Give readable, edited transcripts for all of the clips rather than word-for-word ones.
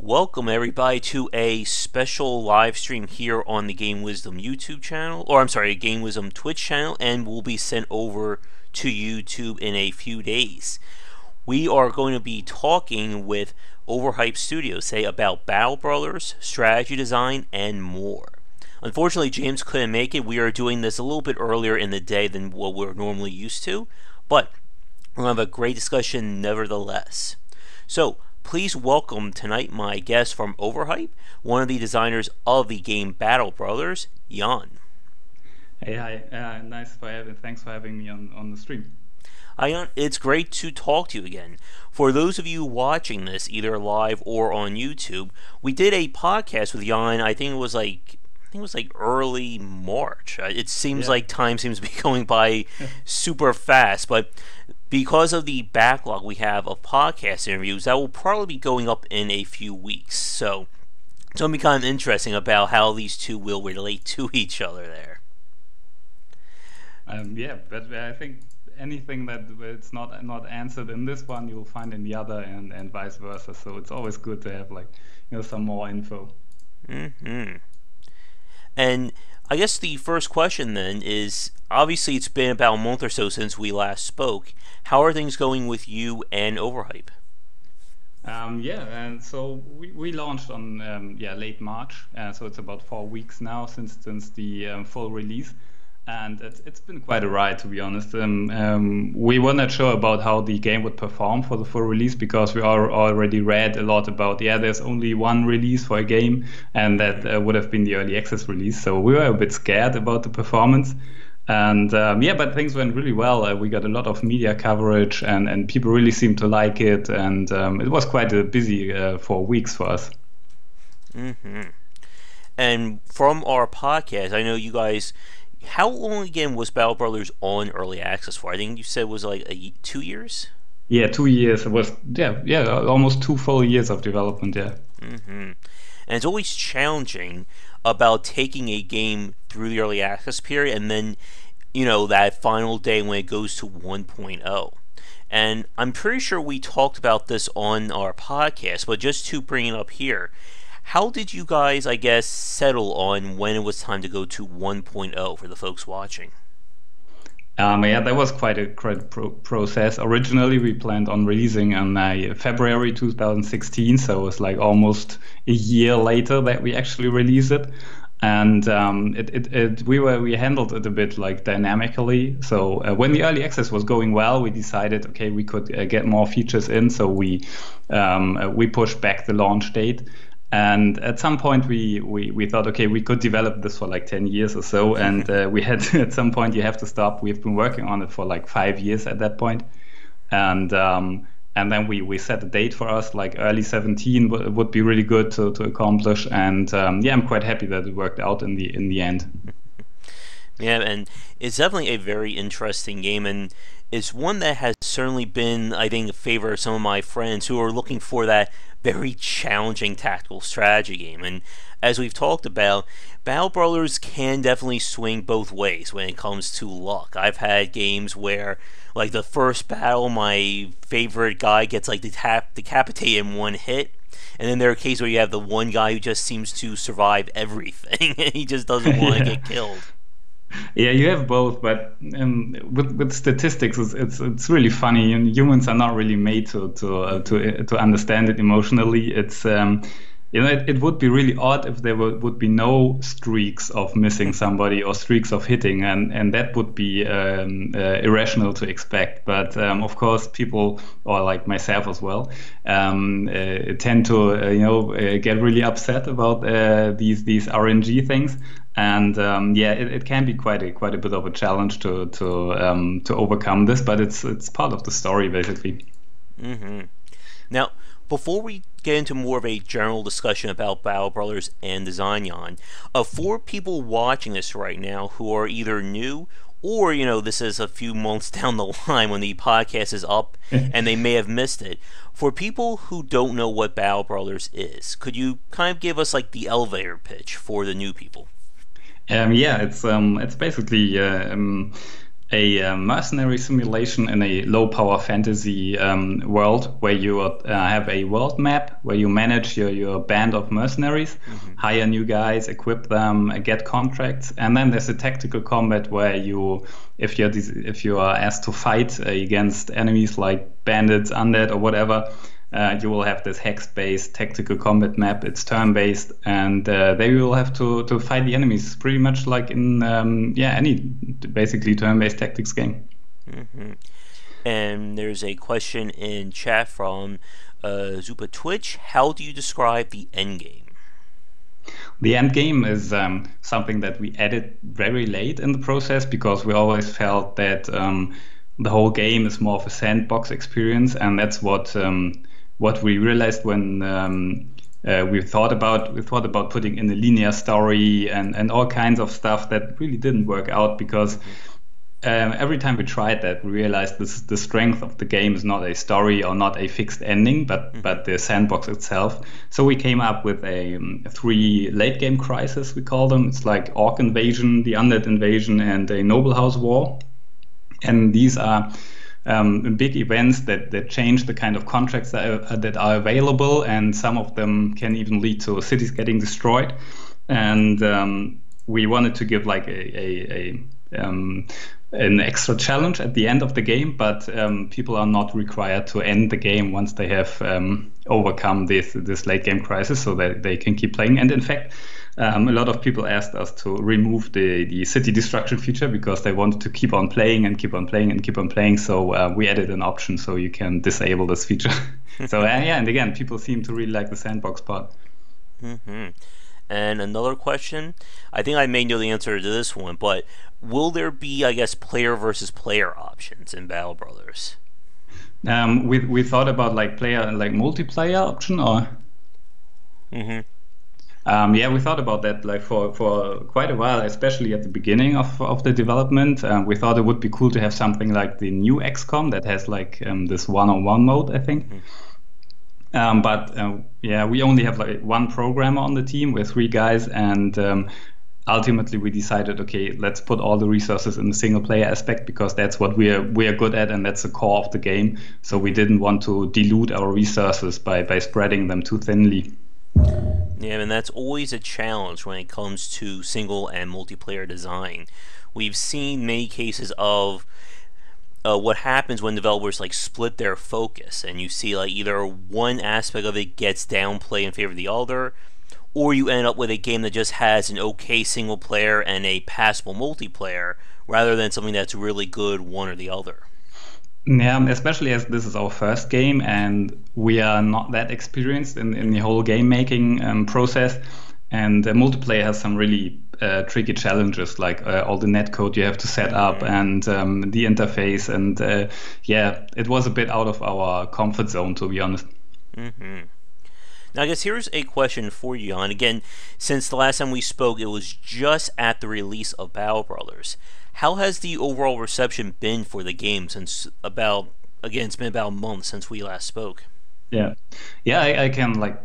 Welcome everybody to a special live stream here on the Game Wisdom YouTube channel, or I'm sorry, Game Wisdom Twitch channel, and will be sent over to YouTube in a few days. We are going to be talking with Overhype Studios today about Battle Brothers, strategy design, and more. Unfortunately, James couldn't make it. We are doing this a little bit earlier in the day than what we're normally used to, but we're going to have a great discussion nevertheless. So, please welcome tonight my guest from Overhype, one of the designers of the game Battle Brothers, Jan. Hey, hi. Thanks for having me on the stream. Hi, Jan. It's great to talk to you again. For those of you watching this, either live or on YouTube, we did a podcast with Jan. I think it was like early March. It seems like time seems to be going by super fast, but because of the backlog we have of podcast interviews, that will probably be going up in a few weeks. So it's going to be kind of interesting about how these two will relate to each other there. But I think anything that it's not answered in this one, you'll find in the other, and vice versa. So it's always good to have some more info. Mm-hmm. And I guess the first question then is, obviously it's been about a month or so since we last spoke. How are things going with you and Overhype? And so we launched on late March. So it's about 4 weeks now since the full release. And it's been quite a ride, to be honest. We were not sure about how the game would perform for the full release because we already read a lot about, there's only one release for a game, and that would have been the early access release. So we were a bit scared about the performance. And but things went really well. We got a lot of media coverage, and people really seemed to like it. And it was quite a busy 4 weeks for us. Mm-hmm. And from our podcast, I know you guys... How long again was Battle Brothers on early access for? I think you said it was like 2 years? Yeah, 2 years. It was almost 2 full years of development, Mm-hmm. And it's always challenging about taking a game through the early access period and then, that final day when it goes to 1.0. And I'm pretty sure we talked about this on our podcast, but just to bring it up here, how did you guys, I guess, settle on when it was time to go to 1.0 for the folks watching? That was quite a process. Originally, we planned on releasing in February 2016, so it was like almost a year later that we actually released it. And we handled it a bit like dynamically. So when the early access was going well, we decided, okay, we could get more features in. So we pushed back the launch date. And at some point, we thought, okay, we could develop this for like 10 years or so. And we had, at some point, you have to stop. We've been working on it for like 5 years at that point. And then we set a date for us, like early 17 would be really good to accomplish. And I'm quite happy that it worked out in the end. Yeah, and it's definitely a very interesting game. And it's one that has certainly been, I think, a favor of some of my friends who are looking for that very challenging tactical strategy game. And as we've talked about, Battle Brothers can definitely swing both ways when it comes to luck. I've had games where, like the first battle, my favorite guy gets like decapitated in one hit, and then there are cases where you have the one guy who just seems to survive everything and he just doesn't want to get killed. Yeah, you have both, but with statistics, it's really funny. And humans are not really made to understand it emotionally. It's it would be really odd if there would be no streaks of missing somebody or streaks of hitting, and that would be irrational to expect. But of course, people, or like myself as well, tend to get really upset about these RNG things. And it can be quite a bit of a challenge to overcome this, but it's part of the story basically. Mm-hmm. Now, before we get into more of a general discussion about Battle Brothers and design, Jan, for people watching this right now who are either new or this is a few months down the line when the podcast is up and they may have missed it. For people who don't know what Battle Brothers is, could you kind of give us like the elevator pitch for the new people? It's basically a mercenary simulation in a low-power fantasy world where you have a world map where you manage your band of mercenaries, hire new guys, equip them, get contracts, and then there's a tactical combat where if you are asked to fight against enemies like bandits, undead, or whatever. You will have this hex-based tactical combat map. It's turn-based, and they will have to fight the enemies pretty much like in any basically turn-based tactics game. And there's a question in chat from Zupa Twitch. How do you describe the end game? The end game is something that we added very late in the process because we always felt that the whole game is more of a sandbox experience, and that's what we realized when we thought about putting in a linear story and all kinds of stuff that really didn't work out because every time we tried that, we realized the strength of the game is not a story or not a fixed ending, but the sandbox itself. So we came up with a 3 late game crises, we call them. It's like Orc Invasion, the Undead Invasion, and a Noble House War. And these are big events that change the kind of contracts that are available, and some of them can even lead to cities getting destroyed. And we wanted to give like an extra challenge at the end of the game, but people are not required to end the game once they have overcome this late game crisis, so that they can keep playing. And in fact, a lot of people asked us to remove the city destruction feature because they wanted to keep on playing and keep on playing and keep on playing. So we added an option so you can disable this feature. So and again, people seem to really like the sandbox part. And another question, I think I may know the answer to this one, but will there be, I guess, player versus player options in Battle Brothers? We thought about like multiplayer option or. We thought about that like for quite a while, especially at the beginning of the development. We thought it would be cool to have something like the new XCOM that has like this one-on-one mode, I think. But we only have like 1 programmer on the team. We're 3 guys, and ultimately we decided, okay, let's put all the resources in the single-player aspect because that's what we are good at, and that's the core of the game. So we didn't want to dilute our resources by spreading them too thinly. Yeah, and that's always a challenge when it comes to single and multiplayer design. We've seen many cases of what happens when developers like split their focus, and you see like either one aspect of it gets downplayed in favor of the other, or you end up with a game that just has an okay single player and a passable multiplayer, rather than something that's really good one or the other. Yeah, especially as this is our first game and we are not that experienced in the whole game making process. And multiplayer has some really tricky challenges, like all the netcode you have to set up and the interface. And it was a bit out of our comfort zone, to be honest. Now, I guess here's a question for you, Jan. Again, since the last time we spoke, it was just at the release of Battle Brothers. How has the overall reception been for the game since it's been about a month since we last spoke? I can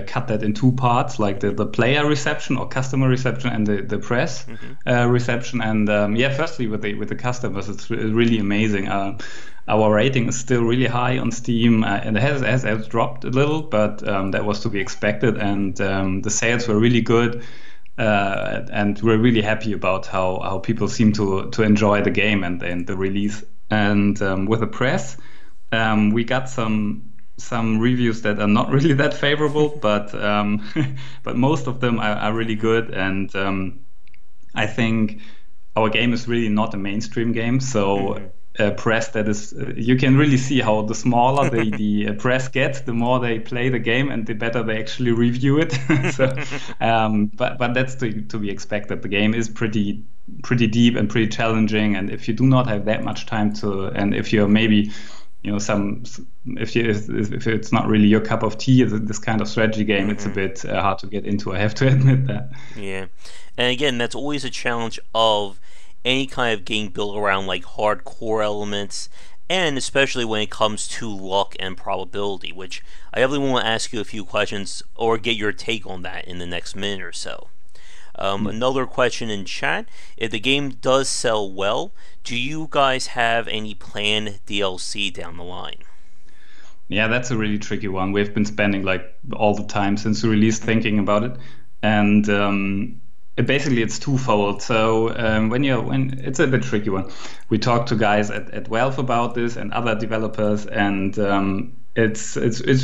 cut that in 2 parts, like the player reception or customer reception and the press reception. And firstly with the customers, it's really amazing. Our rating is still really high on Steam, and it has dropped a little, but that was to be expected. And the sales were really good. And we're really happy about how people seem to enjoy the game and the release. And with the press, we got some reviews that are not really that favorable, but most of them are really good. And I think our game is really not a mainstream game, so press that is you can really see how the smaller the press gets, the more they play the game and the better they actually review it. So but that's to be expected. The game is pretty deep and pretty challenging, and if you do not have that much time and if you're maybe if it's not really your cup of tea, this kind of strategy game, it's a bit hard to get into, I have to admit that. Yeah, and again, that's always a challenge of any kind of game built around like hardcore elements, and especially when it comes to luck and probability, which I definitely want to ask you a few questions or get your take on that in the next minute or so. Another question in chat: if the game does sell well, do you guys have any planned DLC down the line? Yeah, that's a really tricky one. We've been spending like all the time since the release thinking about it, and basically it's twofold. So when it's a bit tricky one, we talked to guys at Valve about this and other developers, and it's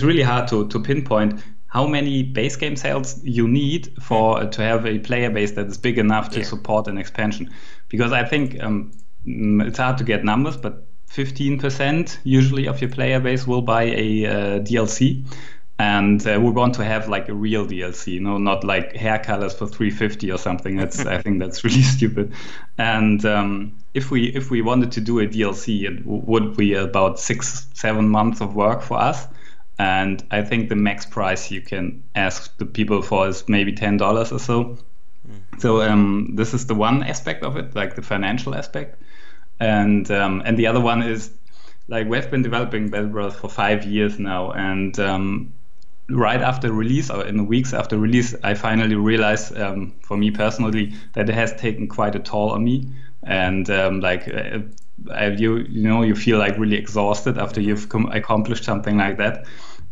really hard to pinpoint how many base game sales you need for to have a player base that is big enough to support an expansion. Because I think it's hard to get numbers, but 15% usually of your player base will buy a DLC, and we want to have like a real DLC, not like hair colors for 350 or something. That's I think that's really stupid. And if we wanted to do a DLC, it would be about 6-7 months of work for us. And I think the max price you can ask the people for is maybe $10 or so. So this is the one aspect of it, like the financial aspect. And the other one is, like, we've been developing Battle Brothers for 5 years now, and right after release, or in the weeks after release, I finally realized, for me personally, that it has taken quite a toll on me, and you feel like really exhausted after you've accomplished something like that,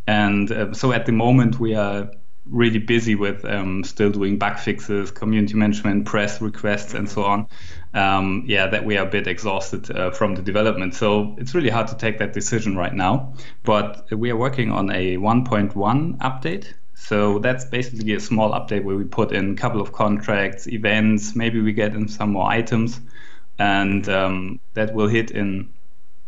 and so at the moment we are really busy with still doing bug fixes, community management, press requests, and so on. That we are a bit exhausted from the development. So it's really hard to take that decision right now. But we are working on a 1.1 update. So that's basically a small update where we put in a couple of contracts, events, maybe we get in some more items. And that will hit in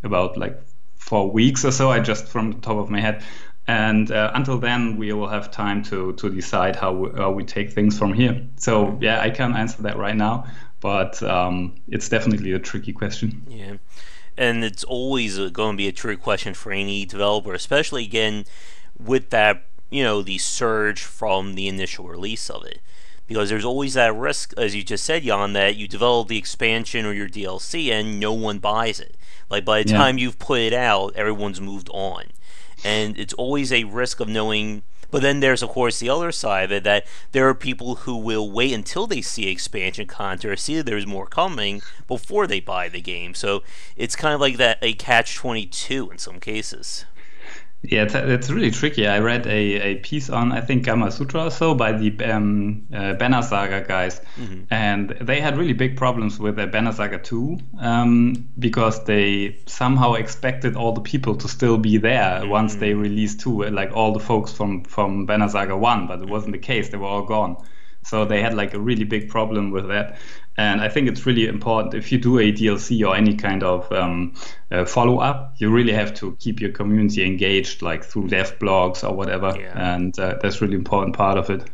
about like 4 weeks or so, I just from the top of my head. And until then, we will have time to decide how we take things from here. So, yeah, I can't answer that right now, but it's definitely a tricky question. Yeah, and it's always going to be a tricky question for any developer, especially, again, with that, the surge from the initial release of it. Because there's always that risk, as you just said, Jan, that you develop the expansion or your DLC and no one buys it. Like, by the time you've put it out, everyone's moved on. And it's always a risk of knowing, but then there's of course the other side of it, that there are people who will wait until they see expansion content or see that there's more coming before they buy the game. So it's kind of like that, a catch-22 in some cases. Yeah, it's really tricky. I read a piece on, I think, Gamma Sutra or so by the Banner Saga guys, and they had really big problems with the Banner Saga 2 because they somehow expected all the people to still be there once they released 2, like all the folks from Banner Saga 1, but it wasn't the case. They were all gone. So they had like a really big problem with that. And I think it's really important, if you do a DLC or any kind of follow-up, you really have to keep your community engaged, like through dev blogs or whatever. Yeah. And that's really important part of it.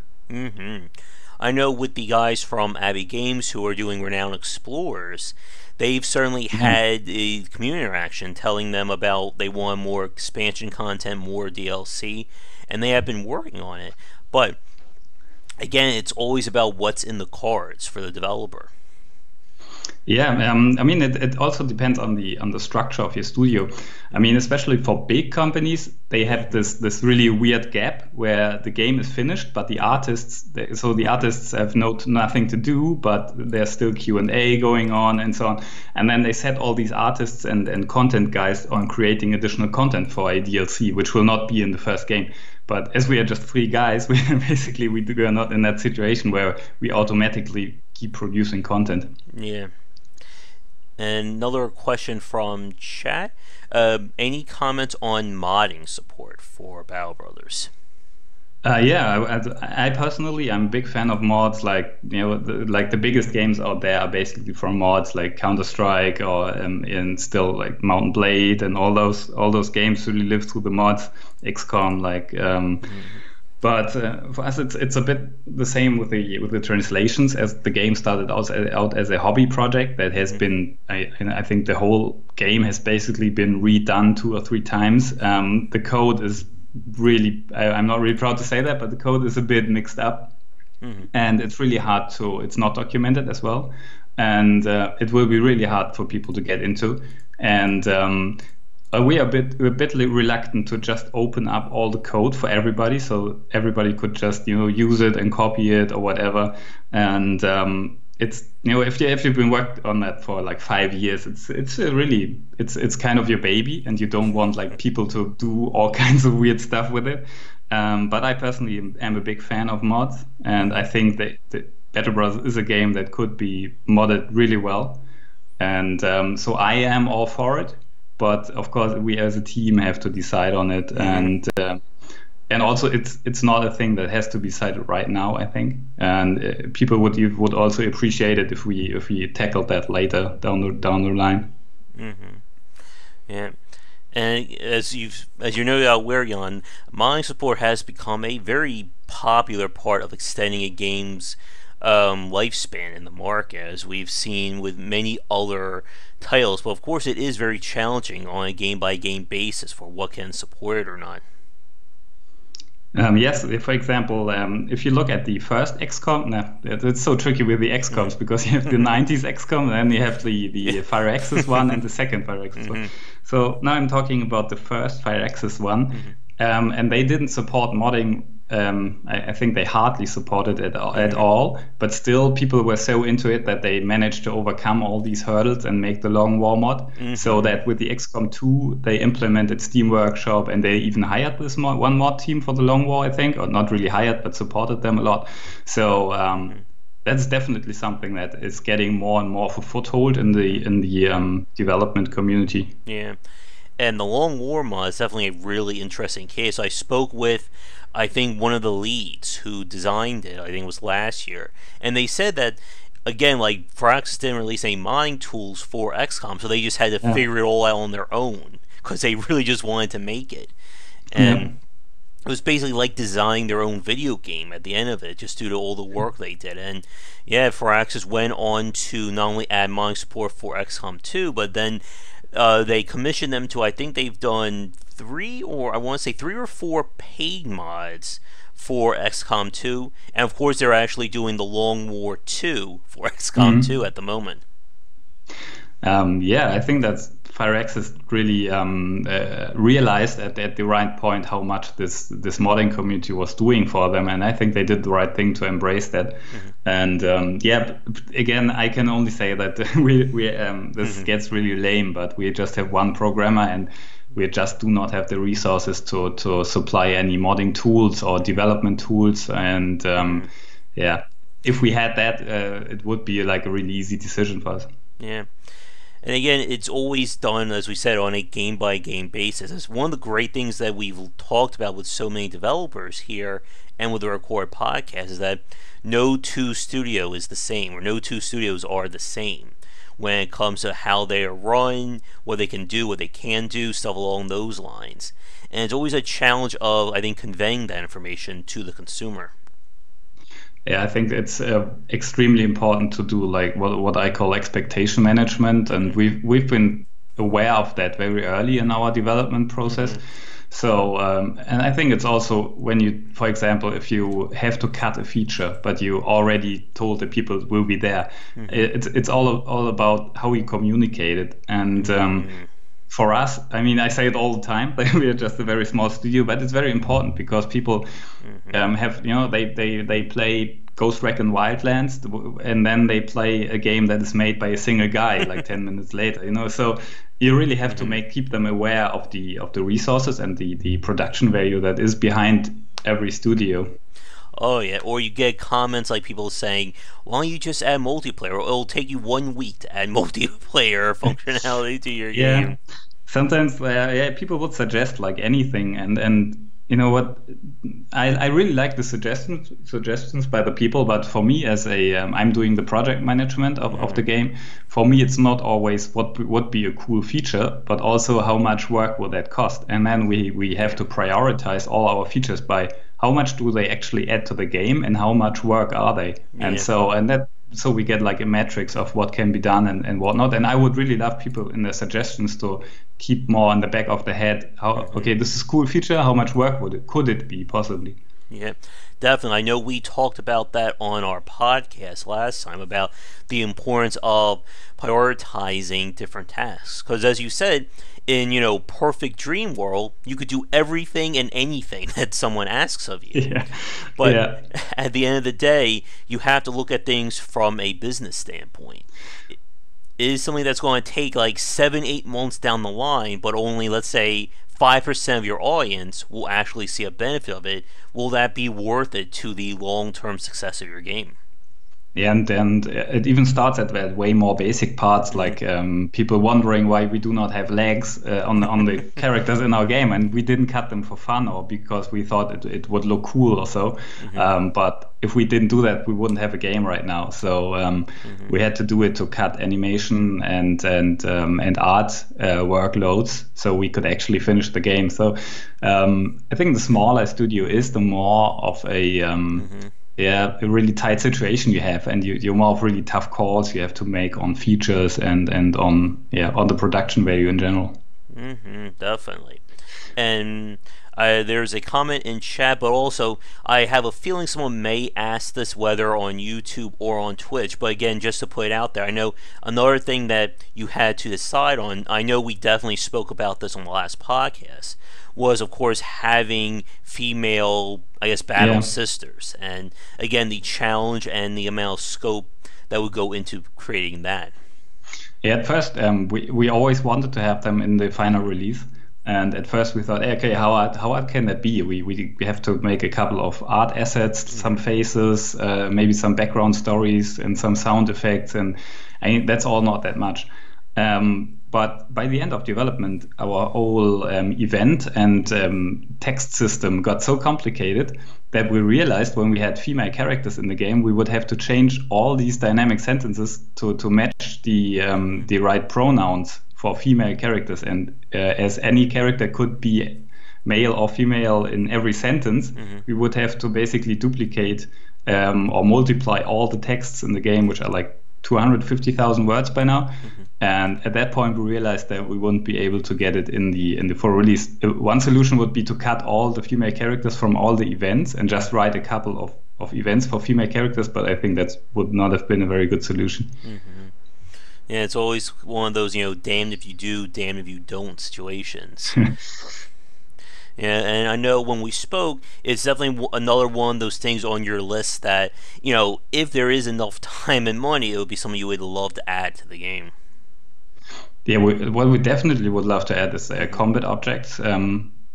I know with the guys from Abbey Games who are doing Renowned Explorers, they've certainly had a community interaction telling them about they want more expansion content, more DLC, and they have been working on it. But again, it's always about what's in the cards for the developer. Yeah, I mean, it also depends on the structure of your studio. I mean, especially for big companies, they have this really weird gap where the game is finished, but the artists have nothing to do, but there's still Q&A going on and so on. And then they set all these artists and content guys on creating additional content for a DLC, which will not be in the first game. But as we are just 3 guys, we are not in that situation where we automatically keep producing content. Yeah. And another question from chat. Any comments on modding support for Battle Brothers? I personally, I'm a big fan of mods. Like, the biggest games out there are basically from mods, like Counter-Strike or and still like Mount & Blade, and all those games really live through the mods. XCOM, like. But for us, it's a bit the same with the translations. As the game started out as a hobby project that has been, I think the whole game has basically been redone 2 or 3 times. The code is really, I'm not really proud to say that, but the code is a bit mixed up, and it's really hard it's not documented as well, and it will be really hard for people to get into. And we're a bit reluctant to just open up all the code for everybody, so everybody could just use it and copy it or whatever. And it's if you've been worked on that for like 5 years, it's kind of your baby, and you don't want like people to do all kinds of weird stuff with it. But I personally am a big fan of mods, and I think that Battle Bros is a game that could be modded really well. And so I am all for it. But of course, we as a team have to decide on it, and also it's not a thing that has to be decided right now, I think. And people would also appreciate it if we tackled that later down the line. Mm-hmm. Yeah. And as you're no doubt aware, Jan, modding support has become a very popular part of extending a game's lifespan in the market, as we've seen with many other titles. But of course, it is very challenging on a game-by-game basis for what can support it or not. Yes, for example, if you look at the first XCOM, it's so tricky with the XCOMs because you have the 90s XCOM, and then you have the Fire Access one and the second Fire Access one. So now I'm talking about the first Fire Access one, and they didn't support modding. I think they hardly supported it at all, but still people were so into it that they managed to overcome all these hurdles and make the Long War mod, so that with the XCOM 2 they implemented Steam Workshop, and they even hired this one mod team for the Long War, I think, or not really hired but supported them a lot. So that's definitely something that is getting more and more of a foothold in the development community. Yeah. And the Long War mod is definitely a really interesting case. I spoke with, I think, one of the leads who designed it, I think it was last year, and they said that, again, like, Firaxis didn't release any modding tools for XCOM, so they just had to figure it all out on their own, because they really just wanted to make it. And it was basically like designing their own video game at the end of it, just due to all the work they did. And yeah, Firaxis went on to not only add modding support for XCOM 2, but then they commissioned them to, I think they've done 3 or 4 paid mods for XCOM 2, and of course they're actually doing the Long War 2 for XCOM 2 at the moment. I think that's Firaxis really realized at the right point how much this modding community was doing for them, and I think they did the right thing to embrace that. And again, I can only say that this gets really lame, but we just have one programmer, and we just do not have the resources to supply any modding tools or development tools. And if we had that, it would be like a really easy decision for us. Yeah. And again, it's always done, as we said, on a game-by-game basis. It's one of the great things that we've talked about with so many developers here and with the Record podcast is that no two studio is the same, or no two studios are the same when it comes to how they are run, what they can do, what they can do, stuff along those lines. And it's always a challenge of, I think, conveying that information to the consumer. Yeah, I think it's extremely important to do like what I call expectation management, and we've been aware of that very early in our development process. So, and I think it's also when you, for example, if you have to cut a feature, but you already told the people will be there, it's all about how we communicate it. And for us, I mean, I say it all the time, we are just a very small studio, but it's very important because people have, they play Ghost Recon Wildlands, and then they play a game that is made by a single guy like 10 minutes later, so you really have to keep them aware of the resources and the production value that is behind every studio. Oh yeah, or you get comments like people saying, why don't you just add multiplayer? It'll take you 1 week to add multiplayer functionality to your game. Sometimes people would suggest like anything, and you know what, I really like the suggestions by the people, but for me as I'm doing the project management of the game, for me it's not always what would be a cool feature, but also how much work will that cost, and then we have to prioritize all our features by how much do they actually add to the game and how much work are they, so we get like a matrix of what can be done and whatnot. And I would really love people in their suggestions to keep more in the back of the head. Okay, this is a cool feature. How much work could it be possibly? Yeah, definitely. I know we talked about that on our podcast last time about the importance of prioritizing different tasks. Because as you said, in perfect dream world, you could do everything and anything that someone asks of you. Yeah, But yeah, at the end of the day, you have to look at things from a business standpoint. It is something that's going to take like 7, 8 months down the line, but only, let's say, 5% of your audience will actually see a benefit of it. Will that be worth it to the long term success of your game? yeah, and it even starts at that way more basic parts, Mm-hmm. like people wondering why we do not have legs on the characters in our game, and we didn't cut them for fun or because we thought it would look cool or so. Mm-hmm. But if we didn't do that, we wouldn't have a game right now. So Mm-hmm. we had to do it to cut animation and art workloads, so we could actually finish the game. So I think the smaller a studio is, the more of Mm-hmm. yeah, a really tight situation you have, and you're more of really tough calls you have to make on features and on on the production value in general. Mm-hmm. Definitely. And there's a comment in chat, but also I have a feeling someone may ask this whether on YouTube or on Twitch. But again, just to put it out there, I know another thing that you had to decide on, I know we definitely spoke about this on the last podcast, was of course having female, I guess, battle Yeah. sisters. And again, the challenge and the amount of scope that would go into creating that. Yeah, at first, we always wanted to have them in the final release. And at first we thought, okay, how hard can that be? We have to make a couple of art assets, some faces, maybe some background stories and some sound effects. And I mean, that's all not that much. But by the end of development, our whole event and text system got so complicated that we realized when we had female characters in the game, we would have to change all these dynamic sentences to match the right pronouns for female characters. And as any character could be male or female in every sentence, Mm-hmm. we would have to basically duplicate or multiply all the texts in the game, which are like 250,000 words by now. Mm-hmm. And at that point, we realized that we wouldn't be able to get it in the full release. One solution would be to cut all the female characters from all the events and just write a couple of events for female characters. But I think that would not have been a very good solution. Mm-hmm. Yeah, it's always one of those, damned if you do, damned if you don't situations. Yeah, and I know when we spoke, it's definitely another one of those things on your list that, if there is enough time and money, it would be something you would love to add to the game. Yeah, what we definitely would love to add is combat objects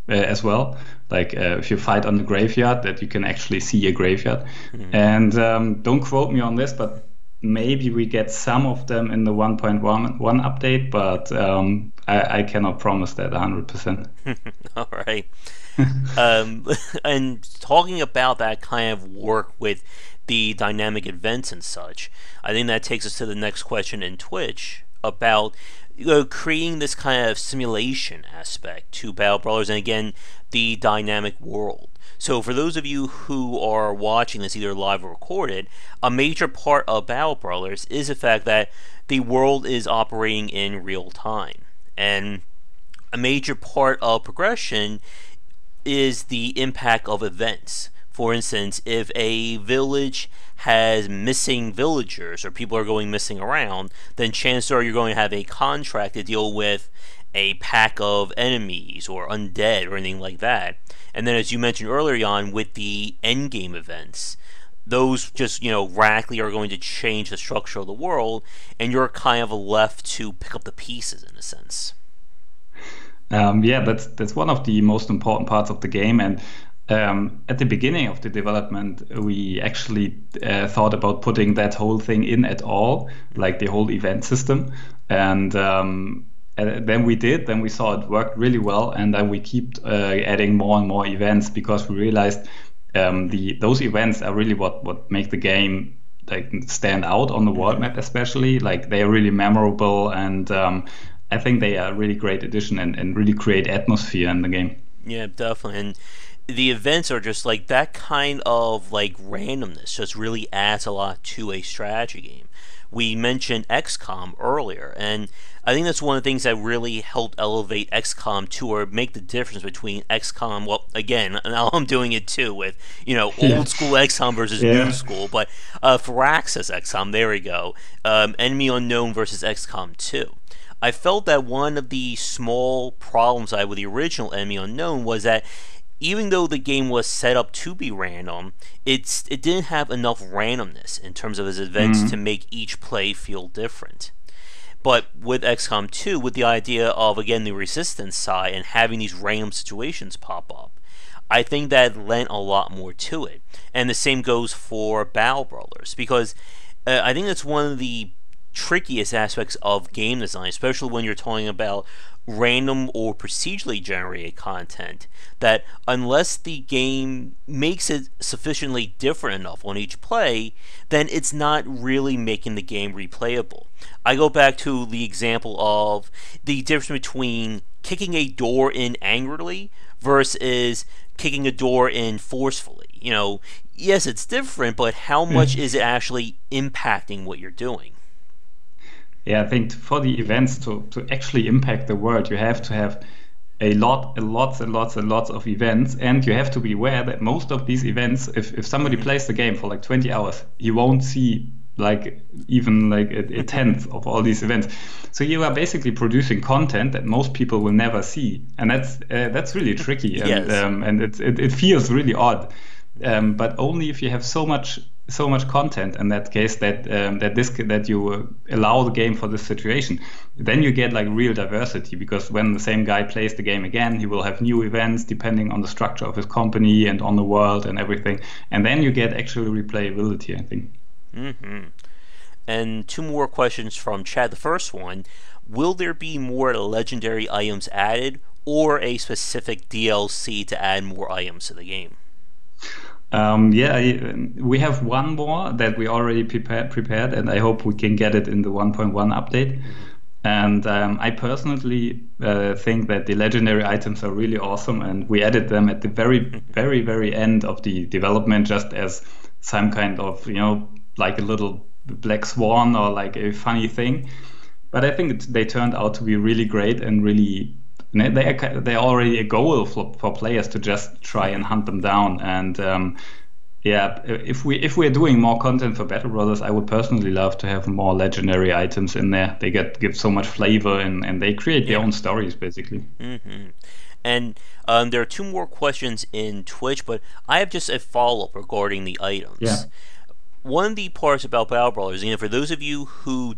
as well. Like if you fight on the graveyard, that you can actually see a graveyard. Mm-hmm. And don't quote me on this, but maybe we get some of them in the 1.1 update, but I cannot promise that 100%. All right. And talking about that kind of work with the dynamic events and such, I think that takes us to the next question in Twitch about creating this kind of simulation aspect to Battle Brawlers, and again, the dynamic world. So for those of you who are watching this either live or recorded, a major part of Battle Brawlers is the fact that the world is operating in real time. And a major part of progression is the impact of events. For instance, if a village has missing villagers or people are going missing around, then chances are you're going to have a contract to deal with a pack of enemies or undead or anything like that. And then, as you mentioned earlier, Jan, with the endgame events, those just, radically are going to change the structure of the world, and you're kind of left to pick up the pieces in a sense. Yeah, that's one of the most important parts of the game. And at the beginning of the development, we actually thought about putting that whole thing in at all, like the whole event system. And then we did. Then we saw it worked really well, and then we kept adding more and more events because we realized those events are really what make the game like stand out on the world map, especially. Like they are really memorable, and I think they are a really great addition and really create atmosphere in the game. Yeah, definitely. And the events are just like that kind of like randomness just really adds a lot to a strategy game. we mentioned XCOM earlier, and I think that's one of the things that really helped elevate XCOM 2 or make the difference between XCOM. Well, again, now I'm doing it too with old school XCOM versus new school, but Firaxis XCOM. There we go. Enemy Unknown versus XCOM 2. I felt that one of the small problems I had with the original Enemy Unknown was that even though the game was set up to be random, it didn't have enough randomness in terms of its events to make each play feel different. But with XCOM 2, with the idea of, again, the resistance side and having these random situations pop up, I think that lent a lot more to it. And the same goes for Battle Brothers, because I think that's one of the trickiest aspects of game design, especially when you're talking about random or procedurally generated content, that unless the game makes it sufficiently different enough on each play, then it's not really making the game replayable. I go back to the example of the difference between kicking a door in angrily versus kicking a door in forcefully. Yes, it's different, but how much is it actually impacting what you're doing? Yeah, I think for the events to actually impact the world, you have to have lots of events, and you have to be aware that most of these events, if somebody plays the game for like 20 hours, he won't see even a tenth of all these events. So you are basically producing content that most people will never see, and that's really tricky, and yes. it feels really odd. But only if you have so much content in that case that you allow the game for this situation, then you get like real diversity, because when the same guy plays the game again, he will have new events depending on the structure of his company and on the world and everything, and then you get actual replayability, I think. And two more questions from Chad. The first one: will there be more legendary items added, or a specific DLC to add more items to the game? We have one more that we already prepared, and I hope we can get it in the 1.1 update. And I personally think that the legendary items are really awesome, and we added them at the very, very, very end of the development, just as some kind of, like a little black swan or like a funny thing. But I think they turned out to be really great and really. They're already a goal for players to just try and hunt them down. And if we're doing more content for Battle Brothers, I would personally love to have more legendary items in there. They give so much flavor, and they create their own stories, basically. And there are two more questions in Twitch, but I have just a follow-up regarding the items. Yeah. One of the parts about Battle Brothers, for those of you who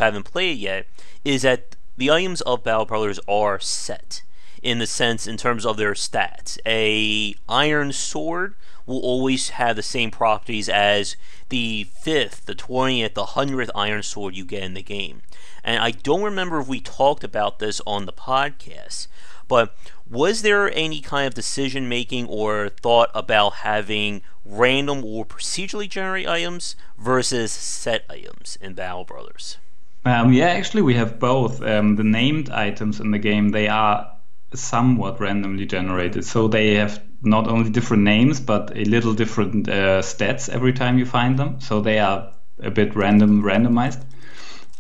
haven't played yet, is that the items of Battle Brothers are set in terms of their stats. A iron sword will always have the same properties as the 5th, the 20th, the 100th iron sword you get in the game. And I don't remember if we talked about this on the podcast, but was there any kind of decision making or thought about having random or procedurally generated items versus set items in Battle Brothers? Actually, we have both. The named items in the game, they are somewhat randomly generated. So they have not only different names, but a little different stats every time you find them. So they are a bit randomized.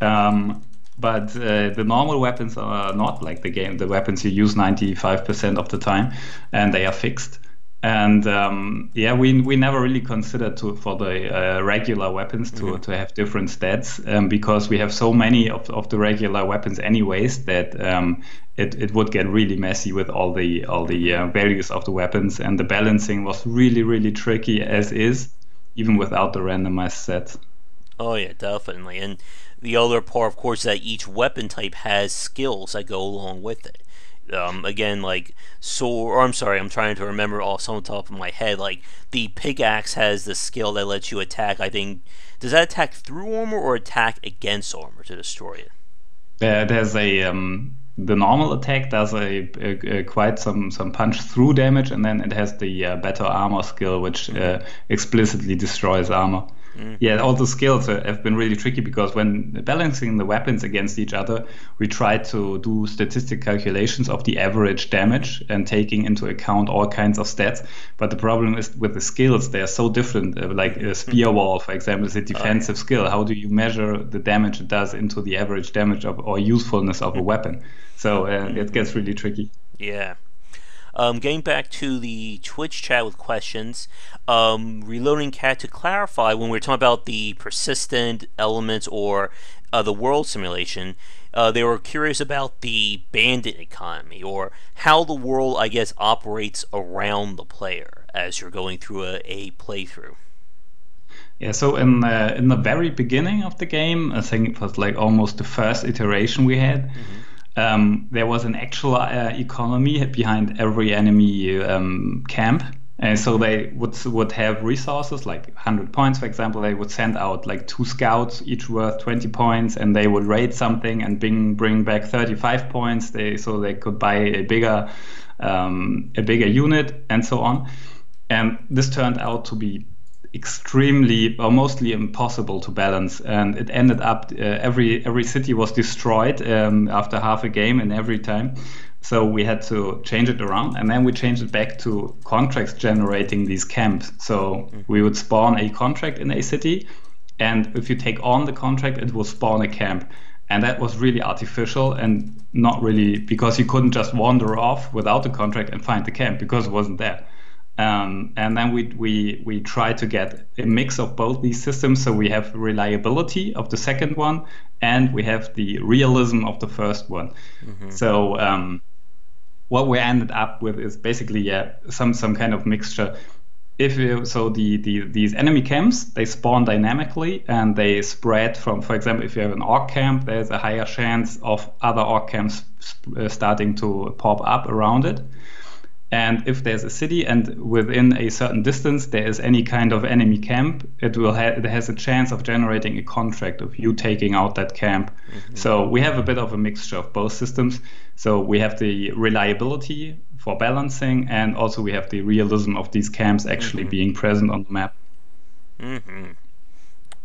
But the normal weapons are not like the game. The weapons you use 95% of the time, and they are fixed. And we never really considered for the regular weapons to have different stats, because we have so many of the regular weapons anyways that it would get really messy with all the values of the weapons, and the balancing was really, really tricky as is, even without the randomized sets. Oh yeah, definitely. And the other part, of course, is that each weapon type has skills that go along with it. Again, like I'm trying to remember off the top of my head. Like the pickaxe has the skill that lets you attack. I think, does that attack through armor or attack against armor to destroy it? There's the normal attack does a quite some punch through damage, and then it has the better armor skill, which explicitly destroys armor. Yeah, all the skills have been really tricky because when balancing the weapons against each other, we try to do statistic calculations of the average damage and taking into account all kinds of stats. But the problem is with the skills, they are so different. Like a spear wall, for example, is a defensive skill. How do you measure the damage it does into the average damage of or usefulness of a weapon? So it gets really tricky. Yeah. Getting back to the Twitch chat with questions, Reloading Cat, to clarify, when we were talking about the persistent elements or the world simulation, they were curious about the bandit economy, or how the world, I guess, operates around the player as you're going through a playthrough. Yeah, so in the very beginning of the game, I think it was like almost the first iteration we had. There was an actual economy behind every enemy camp. And so they would have resources like 100 points, for example. They would send out like 2 scouts, each worth 20 points, and they would raid something and bring back 35 points. So they could buy a bigger unit and so on. And this turned out to be extremely or mostly impossible to balance, and it ended up every city was destroyed after half a game and every time. So we had to change it around, and then we changed it back to contracts generating these camps. So we would spawn a contract in a city, and if you take on the contract, it will spawn a camp. And that was really artificial and not really, because you couldn't just wander off without the contract and find the camp because it wasn't there. And then we try to get a mix of both these systems. So we have reliability of the second one, and we have the realism of the first one. So what we ended up with is basically some kind of mixture. These enemy camps, they spawn dynamically and they spread from, for example, if you have an orc camp, there's a higher chance of other orc camps starting to pop up around it. And if there's a city and within a certain distance there is any kind of enemy camp, it has a chance of generating a contract of you taking out that camp. So we have a bit of a mixture of both systems. So we have the reliability for balancing, and also we have the realism of these camps actually being present on the map.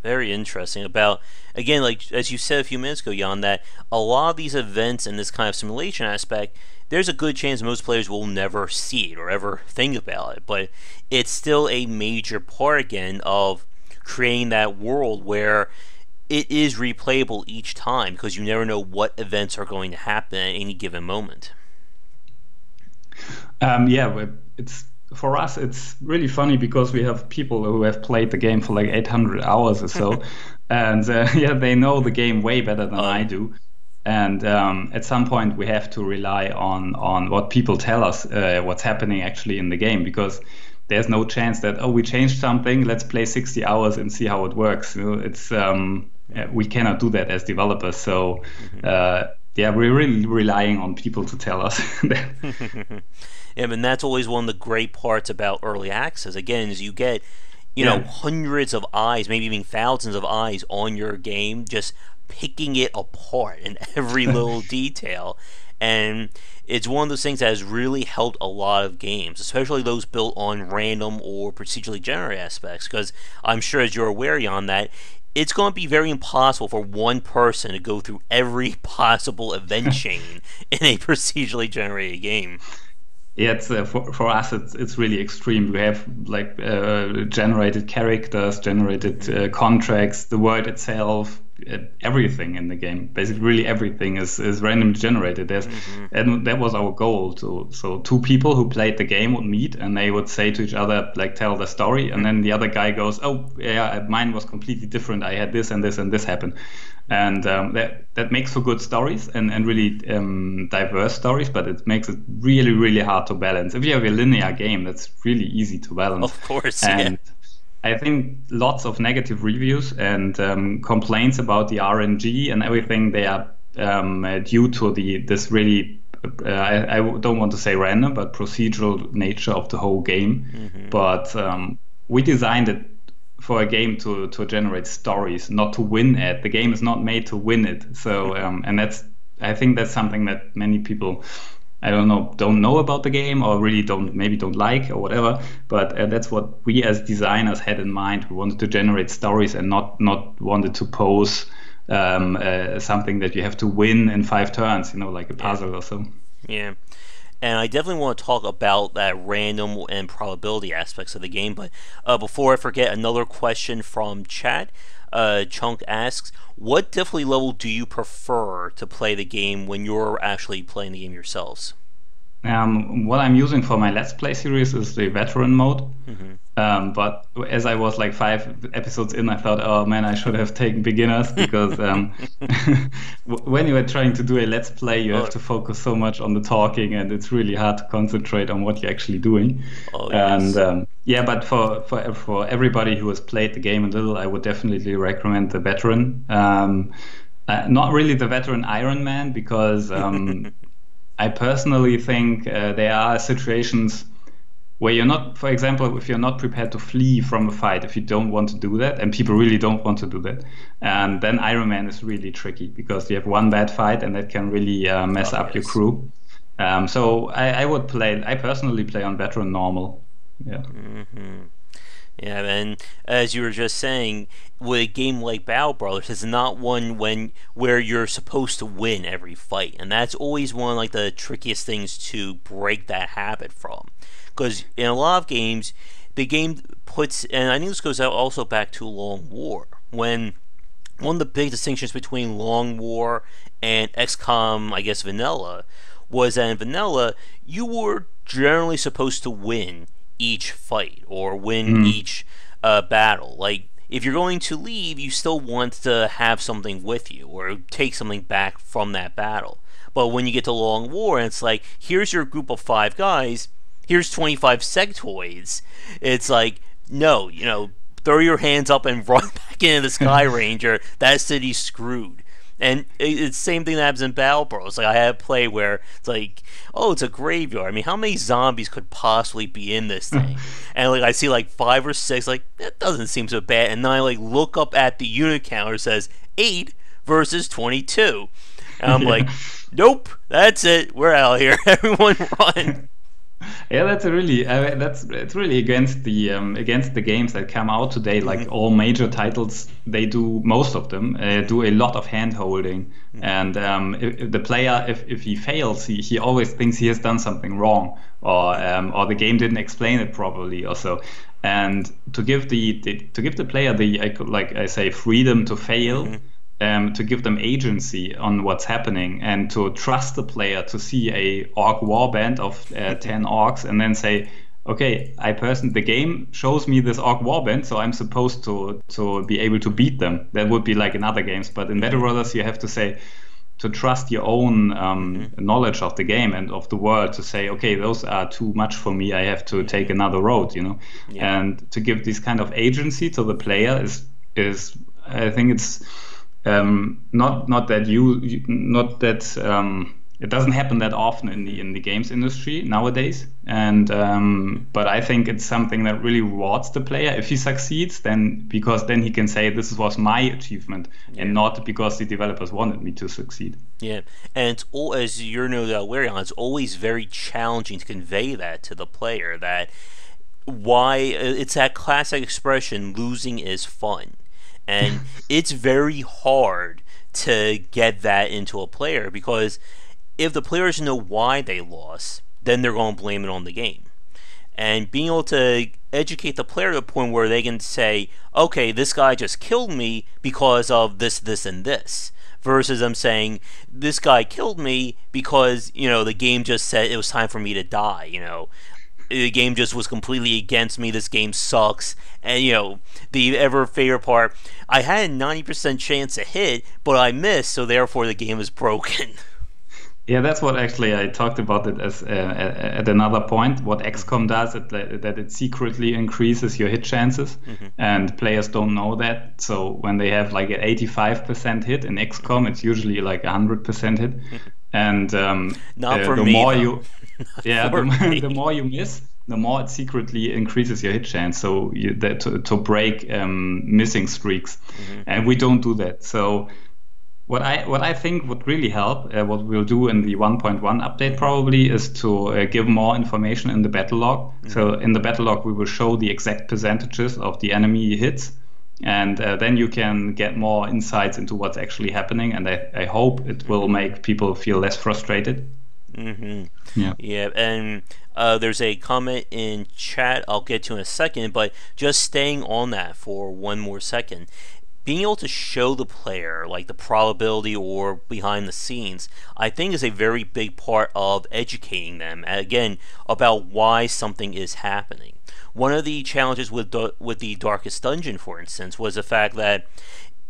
Very interesting. About, again, like as you said a few minutes ago, Jan, that a lot of these events and this kind of simulation aspect, there's a good chance most players will never see it or ever think about it, but it's still a major part, again, of creating that world where it is replayable each time, because you never know what events are going to happen at any given moment. It's for us, it's really funny because we have people who have played the game for like 800 hours or so, and they know the game way better than I do. And at some point, we have to rely on what people tell us, what's happening actually in the game, because there's no chance that, we changed something, let's play 60 hours and see how it works. It's we cannot do that as developers. So we're really relying on people to tell us that. And that's always one of the great parts about early access. Again, is you get hundreds of eyes, maybe even thousands of eyes on your game, just picking it apart in every little detail. And it's one of those things that has really helped a lot of games, especially those built on random or procedurally generated aspects, because I'm sure, as you're aware, Jan, that it's going to be very impossible for one person to go through every possible event chain in a procedurally generated game. Yeah, it's for us. It's really extreme. We have like generated characters, generated contracts, the world itself, everything in the game. Basically, really everything is randomly generated. And that was our goal. So 2 people who played the game would meet and they would say to each other, like, tell the story, and then the other guy goes, "Oh, yeah, mine was completely different. I had this and this and this happen." And that makes for good stories and really diverse stories, but it makes it really, really hard to balance. If you have a linear game, that's really easy to balance. Of course, and I think lots of negative reviews and complaints about the RNG and everything, they are due to this really, I don't want to say random, but procedural nature of the whole game. But we designed it for a game to generate stories, not to win it. The game is not made to win it. So and I think that's something that many people I don't know about the game, or really don't like, or whatever. But that's what we as designers had in mind. We wanted to generate stories and not wanted to pose something that you have to win in 5 turns, like a puzzle or so. Yeah. And I definitely want to talk about that random and probability aspects of the game. But before I forget, another question from chat. Chunk asks, what difficulty level do you prefer to play the game when you're actually playing the game yourselves? What I'm using for my Let's Play series is the veteran mode. Mm-hmm. But as I was like 5 episodes in, I thought, oh man, I should have taken beginners, because when you are trying to do a Let's Play, you have to focus so much on the talking, and it's really hard to concentrate on what you're actually doing. Oh, yes. And yeah, but for everybody who has played the game a little, I would definitely recommend the veteran. Not really the veteran Iron Man, because I personally think there are situations where you're not, for example, if you're not prepared to flee from a fight, if you don't want to do that, and people really don't want to do that, and then Iron Man is really tricky, because you have one bad fight and that can really mess up your crew. So I personally play on veteran normal. Yeah. Mm-hmm. Yeah, and as you were just saying, with a game like Battle Brothers, it's not one where you're supposed to win every fight, and that's always one of like the trickiest things to break that habit from. Because in a lot of games, the game puts, and I think this goes out also back to Long War, when one of the big distinctions between Long War and XCOM, I guess Vanilla, was that in Vanilla, you were generally supposed to win each fight or win each battle. Like, if you're going to leave, you still want to have something with you or take something back from that battle. But when you get to Long War, and it's like, here's your group of 5 guys, here's 25 sectoids. It's like, no, throw your hands up and run back into the Sky Ranger. That city's screwed. And it's the same thing that happens in Battle Bros. Like, I had a play where it's like, oh, it's a graveyard. I mean, how many zombies could possibly be in this thing? And like, I see like 5 or 6. Like, that doesn't seem so bad. And then I like look up at the unit counter. It says 8 versus 22. And I'm like, nope, that's it. We're out of here. Everyone run. Yeah, it's really against the games that come out today. Like all major titles, they do, most of them do a lot of hand holding, and if the player, if he fails, he always thinks he has done something wrong, or the game didn't explain it properly, or so. And to give the player the freedom to fail. To give them agency on what's happening, and to trust the player to see a orc warband of 10 orcs and then say, okay, the game shows me this orc warband, so I'm supposed to be able to beat them. That would be like in other games, but in Battle Brothers you have to say, to trust your own knowledge of the game and of the world, to say, okay, those are too much for me, I have to take another road, Yeah. And to give this kind of agency to the player is I think it's not that it doesn't happen that often in the games industry nowadays, and but I think it's something that really rewards the player if he succeeds, because then he can say, this was my achievement, and not because the developers wanted me to succeed. Yeah, and it's all, as you're no doubt aware on, it's always very challenging to convey that to the player, that why it's that classic expression, losing is fun. And it's very hard to get that into a player, because if the players know why they lost, then they're going to blame it on the game. And being able to educate the player to the point where they can say, okay, this guy just killed me because of this, this, and this, versus them saying, this guy killed me because, the game just said it was time for me to die, the game just was completely against me, this game sucks. And the ever favorite part, I had a 90% chance to hit, but I missed, so therefore the game is broken. Yeah, that's what actually I talked about it as at another point. What XCOM does, that it secretly increases your hit chances, and players don't know that. So when they have like an 85% hit in XCOM, it's usually like 100% hit. And Not for me, the more you miss, the more it secretly increases your hit chance. So to break missing streaks, and we don't do that. So what I think would really help, what we'll do in the 1.1 update probably, is to give more information in the battle log. So in the battle log, we will show the exact percentages of the enemy hits, and then you can get more insights into what's actually happening. And I hope it will make people feel less frustrated. Yeah, and there's a comment in chat I'll get to in a second, but just staying on that for one more second. Being able to show the player like the probability or behind the scenes, I think is a very big part of educating them again about why something is happening. One of the challenges with the Darkest Dungeon, for instance, was the fact that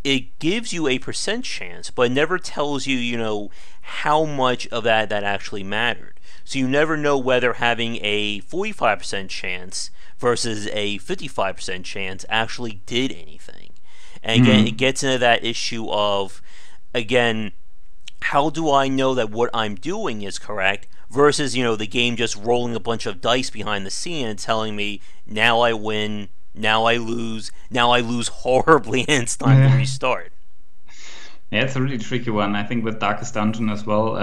it gives you a percent chance, but it never tells you, how much of that actually mattered. So you never know whether having a 45% chance versus a 55% chance actually did anything. And again, it gets into that issue of, again, how do I know that what I'm doing is correct versus, the game just rolling a bunch of dice behind the scene and telling me, now I win, now I lose horribly, and it's time to restart. Yeah, it's a really tricky one. I think with Darkest Dungeon as well.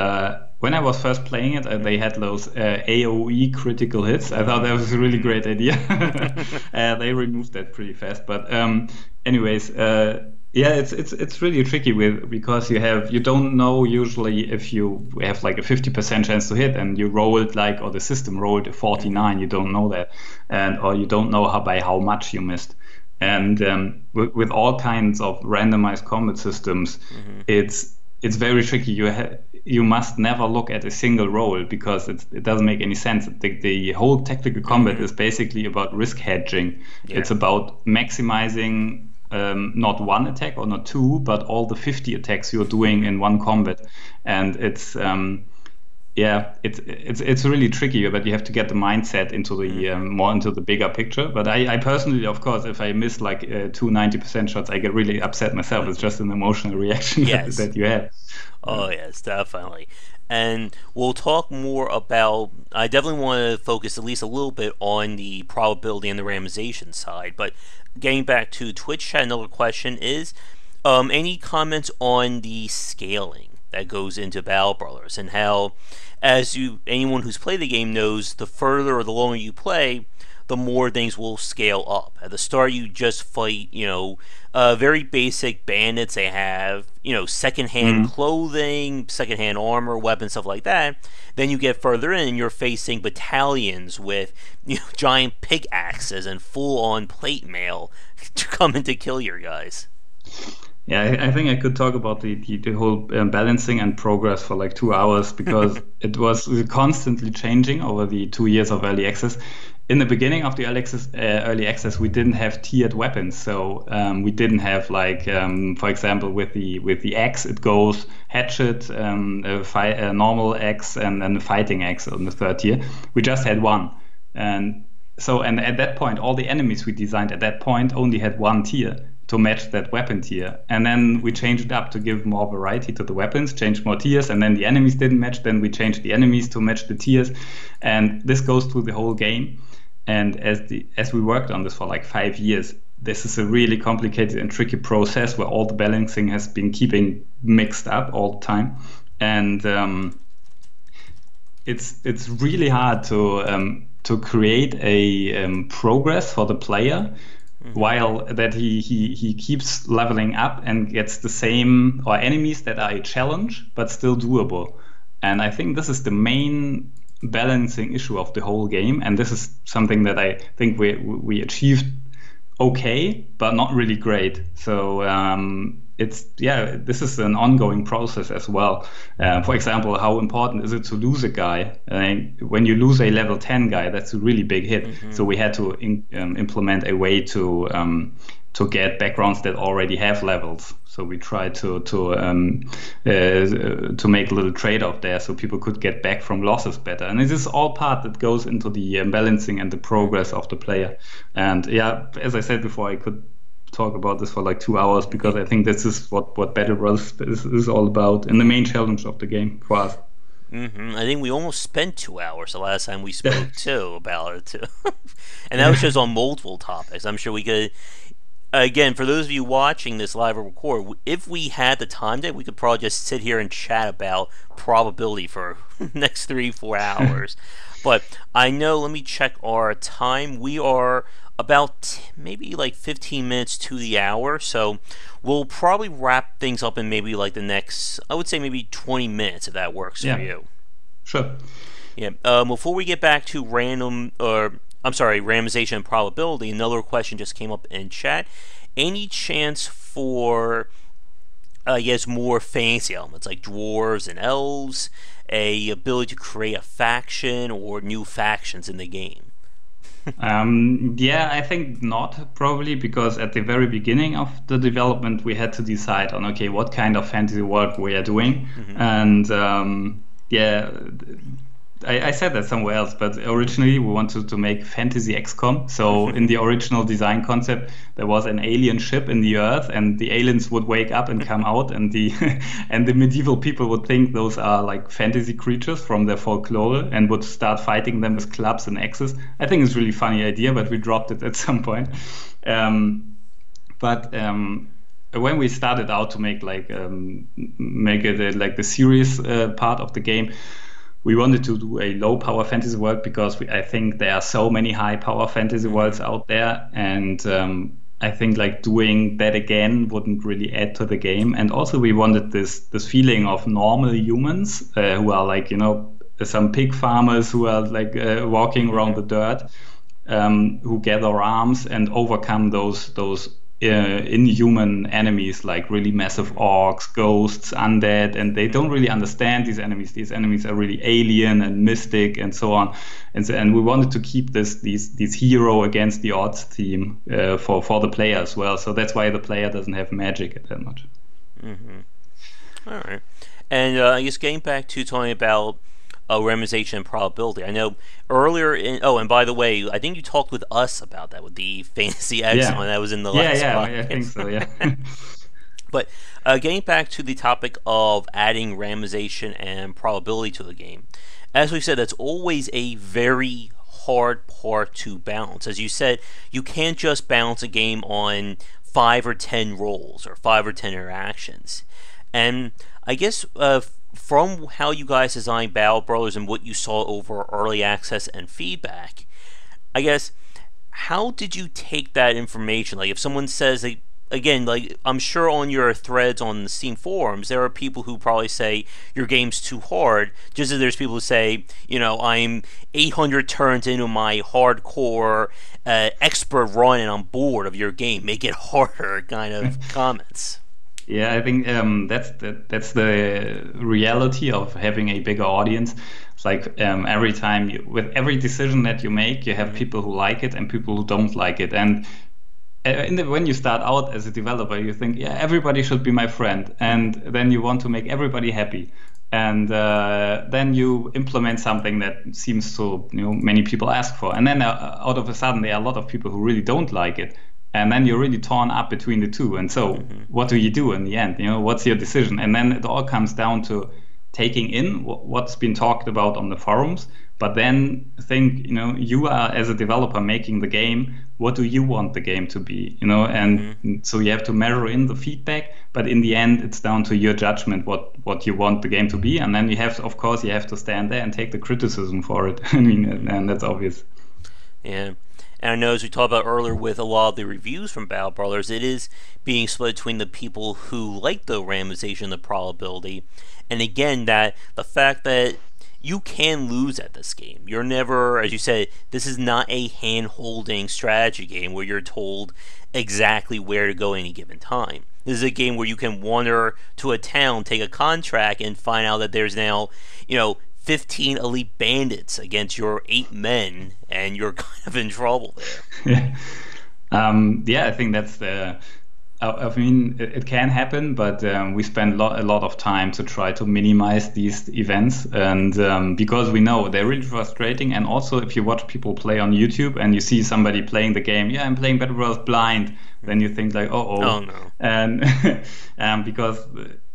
When I was first playing it, they had those AOE critical hits. I thought that was a really great idea. They removed that pretty fast. But anyways, it's really tricky because you don't know usually if you have like a 50% chance to hit and you roll it or the system rolled a 49. You don't know that, or you don't know by how much you missed. And with all kinds of randomized combat systems, it's very tricky. You must never look at a single roll because it doesn't make any sense. The whole tactical combat is basically about risk hedging. Yeah. It's about maximizing not one attack or not two, but all the 50 attacks you're doing in one combat. And it's really tricky, but you have to get the mindset into the more into the bigger picture. But I personally, of course, if I miss like 90% shots, I get really upset myself. It's just an emotional reaction that you have. Oh yes, definitely. And we'll talk more about. I definitely want to focus at least a little bit on the probability and the randomization side. But getting back to Twitch chat, another question is, any comments on the scaling that goes into Battle Brawlers and how, anyone who's played the game knows, the further or the longer you play, the more things will scale up. At the start, you just fight, very basic bandits. They have, secondhand clothing, secondhand armor, weapons, stuff like that. Then you get further in, and you're facing battalions with, giant pickaxes and full-on plate mail coming to kill your guys. Yeah, I think I could talk about the whole balancing and progress for like 2 hours because it was constantly changing over the 2 years of early access. In the beginning of the early access, we didn't have tiered weapons, so we didn't have for example, with the axe, it goes hatchet, a normal axe, and then a fighting axe on the third tier. We just had one, and at that point, all the enemies we designed at that point only had one tier to match that weapon tier. And then we changed it up to give more variety to the weapons, changed more tiers, and then the enemies didn't match. Then we changed the enemies to match the tiers. And this goes through the whole game. And as we worked on this for like 5 years, this is a really complicated and tricky process where all the balancing has been keeping mixed up all the time. And it's really hard to create a progress for the player while that he keeps leveling up and gets the same or enemies that are a challenge but still doable. And I think this is the main balancing issue of the whole game, and this is something that I think we achieved okay but not really great. So this is an ongoing process as well. For example, how important is it to lose a guy? When you lose a level 10 guy, that's a really big hit. So we had to implement a way to get backgrounds that already have levels. So we tried to make a little trade-off there, so people could get back from losses better. And this is all part that goes into the balancing and the progress of the player. And as I said before, I could talk about this for like 2 hours because I think this is what Battle Bros is all about, and the main challenge of the game for us. I think we almost spent 2 hours the last time we spoke too about it too, and that was just on multiple topics. I'm sure we could. again, for those of you watching this live or record, if we had the time today, we could probably just sit here and chat about probability for next 3-4 hours. But I know, let me check our time. We are about maybe like 15 minutes to the hour, so we'll probably wrap things up in maybe like the next, I would say maybe 20 minutes, if that works for you. Sure. Yeah. Before we get back to randomization and probability, another question just came up in chat. Any chance for, more fantasy elements like dwarves and elves, a ability to create a faction or new factions in the game? I think not, probably, because at the very beginning of the development, we had to decide on, okay, what kind of fantasy world we are doing. And I said that somewhere else, but originally we wanted to make fantasy XCOM. So in the original design concept, there was an alien ship in the Earth, and the aliens would wake up and come out, and the and the medieval people would think those are like fantasy creatures from their folklore, and would start fighting them with clubs and axes. I think it's a really funny idea, but we dropped it at some point. When we started out to make it like the serious part of the game, we wanted to do a low power fantasy world because I think there are so many high power fantasy worlds out there, and I think like doing that again wouldn't really add to the game. And also we wanted this feeling of normal humans who are like, some pig farmers who are like walking around the dirt, who gather arms and overcome those inhuman enemies like really massive orcs, ghosts, undead, and they don't really understand these enemies. These enemies are really alien and mystic and so on. And we wanted to keep this hero against the odds theme for the player as well. So that's why the player doesn't have magic that much. All right. And I guess getting back to talking about randomization and probability. I know earlier and by the way, I think you talked with us about that with the Fantasy Excellent. That was in the last podcast. I think so, yeah. But getting back to the topic of adding randomization and probability to the game, as we said, that's always a very hard part to balance. As you said, you can't just balance a game on 5 or 10 rolls or 5 or 10 interactions. And I guess from how you guys designed Battle Brothers and what you saw over early access and feedback, I guess, how did you take that information? Like, if someone says, again, like, I'm sure on your threads on the Steam forums, there are people who probably say your game's too hard, just as there's people who say, I'm 800 turns into my hardcore expert run and I'm bored of your game, make it harder kind of comments. Yeah, I think that's the reality of having a bigger audience. It's like every time, with every decision that you make, you have people who like it and people who don't like it. And when you start out as a developer, you think, everybody should be my friend. And then you want to make everybody happy. And then you implement something that seems to many people ask for. And then out of a sudden, there are a lot of people who really don't like it. And then you're really torn up between the two. And so what do you do in the end? What's your decision? And then it all comes down to taking in what's been talked about on the forums, but then think, you are as a developer making the game, what do you want the game to be? And so you have to measure in the feedback, but in the end, it's down to your judgment what you want the game to be. And then you have to stand there and take the criticism for it. And that's obvious. Yeah. And I know, as we talked about earlier with a lot of the reviews from Battle Brothers, it is being split between the people who like the randomization, the probability, and again, that the fact that you can lose at this game. You're never, as you said, this is not a hand-holding strategy game where you're told exactly where to go any given time. This is a game where you can wander to a town, take a contract, and find out that there's now, 15 elite bandits against your 8 men, and you're kind of in trouble there. I think that's the. It can happen, but we spend a lot of time to try to minimize these events, and because we know they're really frustrating. And also, if you watch people play on YouTube and you see somebody playing the game, I'm playing Battle Brothers blind, then you think like, oh no, and because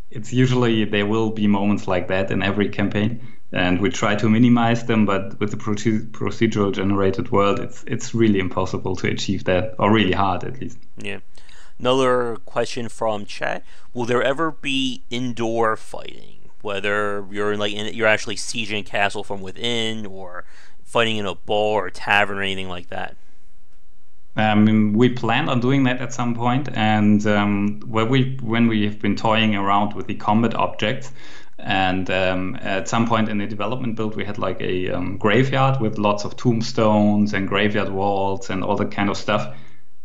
it's usually there will be moments like that in every campaign. And we try to minimize them, but with the procedural generated world, it's really impossible to achieve that, or really hard at least. Yeah. Another question from chat: will there ever be indoor fighting? Whether you're you're actually sieging a castle from within, or fighting in a bar or tavern or anything like that. We plan on doing that at some point, and when we have been toying around with the combat objects, and at some point in the development build, we had like a graveyard with lots of tombstones and graveyard walls and all that kind of stuff.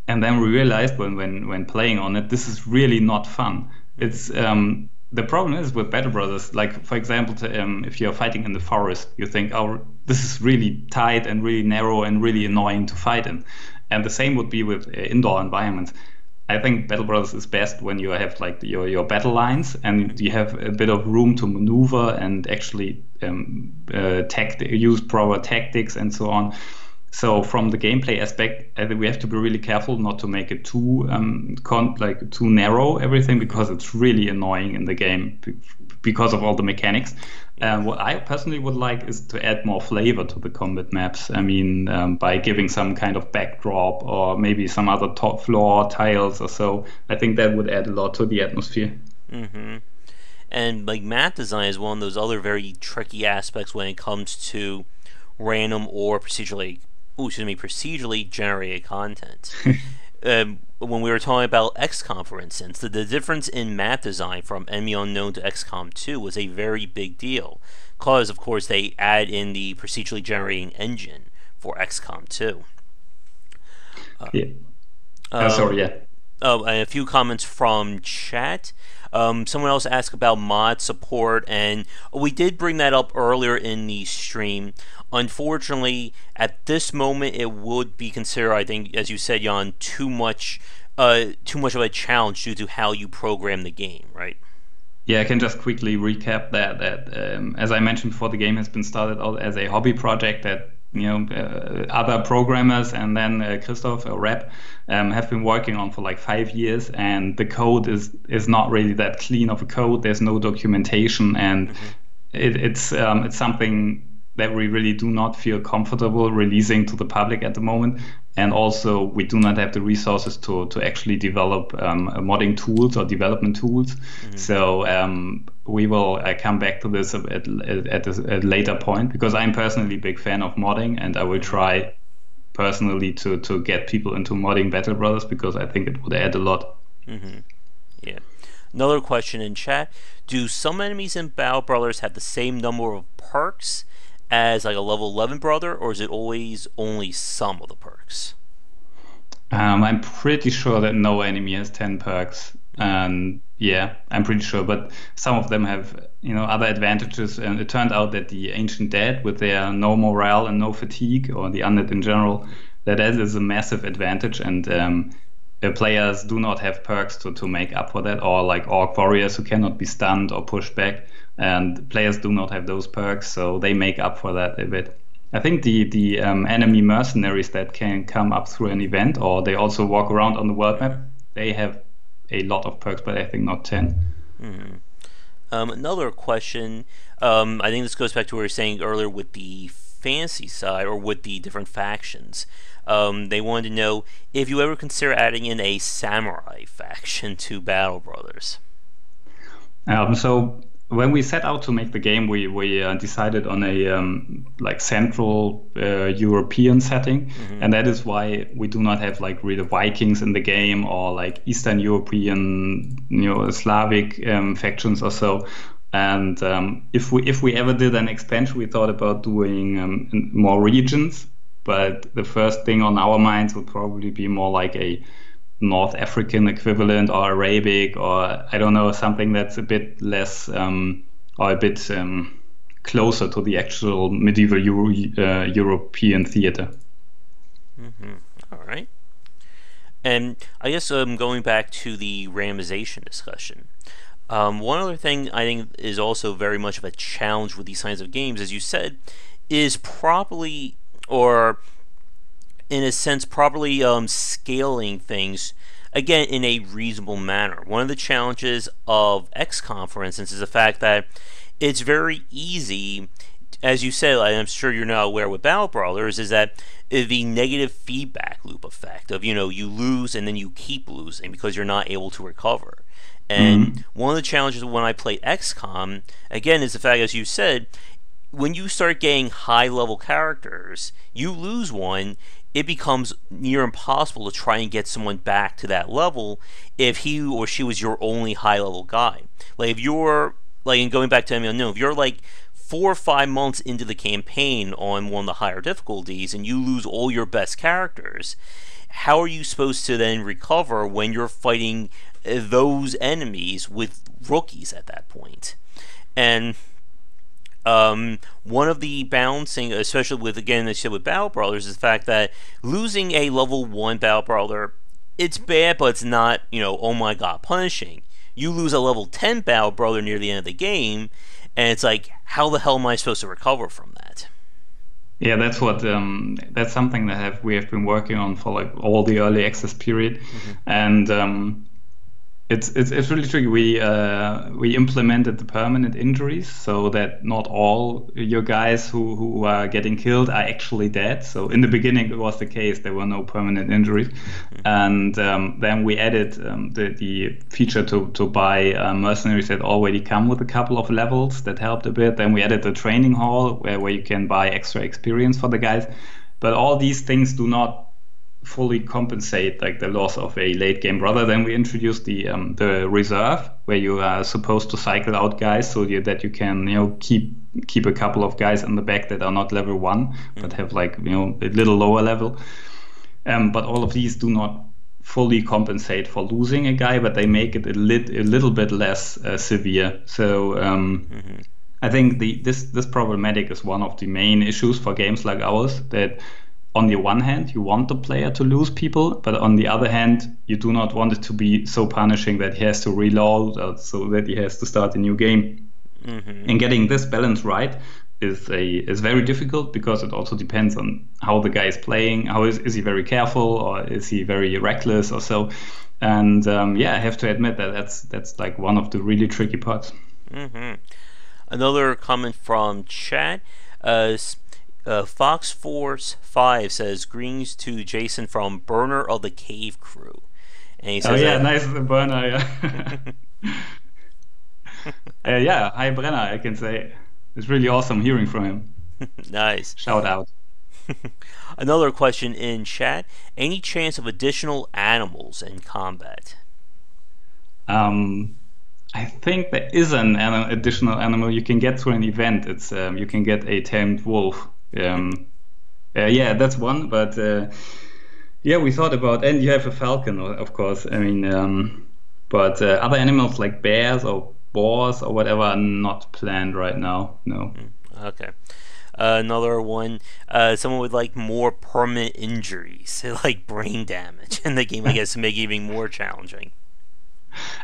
And then we realized when playing on it, this is really not fun. It's the problem is with Battle Brothers, like for example, if you're fighting in the forest, you think, oh, this is really tight and really narrow and really annoying to fight in. And the same would be with indoor environments. I think Battle Brothers is best when you have like your battle lines and you have a bit of room to maneuver and actually use proper tactics and so on. So from the gameplay aspect, I think we have to be really careful not to make it too too narrow everything, because it's really annoying in the game because of all the mechanics. What I personally would like is to add more flavor to the combat maps. I mean, by giving some kind of backdrop or maybe some other top floor tiles or so. I think that would add a lot to the atmosphere. Mm-hmm. And like map design is one of those other very tricky aspects when it comes to random or procedurally generated content. When we were talking about XCOM, for instance, the difference in map design from Enemy Unknown to XCOM 2 was a very big deal, because of course they add in the procedurally generating engine for XCOM 2. Sorry, yeah. Oh, and a few comments from chat. Someone else asked about mod support, and we did bring that up earlier in the stream. Unfortunately, at this moment, it would be considered, I think, as you said, Jan, too much of a challenge due to how you program the game, right? Yeah, I can just quickly recap that. As I mentioned before, the game has been started out as a hobby project that other programmers and then Christoph or Rep have been working on for like 5 years, and the code is not really that clean of a code. There's no documentation, and it's something that we really do not feel comfortable releasing to the public at the moment. And also, we do not have the resources to actually develop modding tools or development tools. So we will come back to this at a later point, because I'm personally a big fan of modding, and I will try personally to get people into modding Battle Brothers, because I think it would add a lot. Yeah. Another question in chat: do some enemies in Battle Brothers have the same number of perks as like a level 11 brother, or is it always only some of the perks? I'm pretty sure that no enemy has 10 perks, and yeah, I'm pretty sure, but some of them have other advantages. And it turned out that the Ancient Dead, with their no morale and no fatigue, or the undead in general, that is a massive advantage, and the players do not have perks to make up for that, or like Orc Warriors who cannot be stunned or pushed back, and players do not have those perks, so they make up for that a bit. I think the enemy mercenaries that can come up through an event, or they also walk around on the world map, they have a lot of perks, but I think not 10. Another question, I think this goes back to what we were saying earlier with the fantasy side, or with the different factions. They wanted to know if you ever consider adding in a samurai faction to Battle Brothers. So when we set out to make the game, we decided on a central European setting, and that is why we do not have like really Vikings in the game, or like Eastern European, Slavic factions or so. And if we ever did an expansion, we thought about doing more regions, but the first thing on our minds would probably be more like a North African equivalent, or Arabic, or I don't know, something that's a bit less or a bit closer to the actual medieval European theater. All right. And I guess going back to the randomization discussion, one other thing I think is also very much of a challenge with these kinds of games, as you said, is properly, or in a sense, properly scaling things, again, in a reasonable manner. One of the challenges of XCOM, for instance, is the fact that it's very easy, as you said, I'm sure you're not aware with Battle Brawlers, is that the negative feedback loop effect of, you lose and then you keep losing because you're not able to recover. And one of the challenges when I play XCOM, again, is the fact, as you said, when you start getting high-level characters, you lose one, it becomes near impossible to try and get someone back to that level if he or she was your only high-level guy. Like, if you're, like, and going back to Unknown, if you're, like, 4 or 5 months into the campaign on one of the higher difficulties and you lose all your best characters, how are you supposed to then recover when you're fighting those enemies with rookies at that point? And one of the balancing, especially with, again, as I said with Battle Brawlers, is the fact that losing a level 1 Battle Brawler, it's bad, but it's not, oh my god, punishing. You lose a level 10 Battle Brawler near the end of the game, and it's like, how the hell am I supposed to recover from that? Yeah, that's something that we have been working on for like all the early access period, and it's really tricky. We implemented the permanent injuries so that not all your guys who are getting killed are actually dead. So in the beginning it was the case, there were no permanent injuries, and then we added the feature to buy mercenaries that already come with a couple of levels. That helped a bit. Then we added the training hall where you can buy extra experience for the guys, but all these things do not fully compensate like the loss of a late game brother. Then we introduced the reserve, where you are supposed to cycle out guys so that you can keep a couple of guys in the back that are not level 1 but have like a little lower level. But all of these do not fully compensate for losing a guy, but they make it a little bit less severe. So I think this problematic is one of the main issues for games like ours, that on the one hand, you want the player to lose people, but on the other hand, you do not want it to be so punishing that he has to reload or so that he has to start a new game. And getting this balance right is very difficult, because it also depends on how the guy is playing. How is he very careful, or is he very reckless or so? And I have to admit that that's like one of the really tricky parts. Another comment from chat. Fox Force 5 says, greetings to Jason from Burner of the Cave Crew. And he says, nice Burner, yeah. Hi Brenner, I can say. It's really awesome hearing from him. Nice. Shout out. Another question in chat. Any chance of additional animals in combat? I think there is an additional animal you can get through an event. It's you can get a tamed wolf. That's one. But we thought about, and you have a falcon, of course. I mean, but other animals like bears or boars or whatever are not planned right now. No. Okay. Another one. Someone would like more permanent injuries, like brain damage in the game, I guess, to make it even more challenging.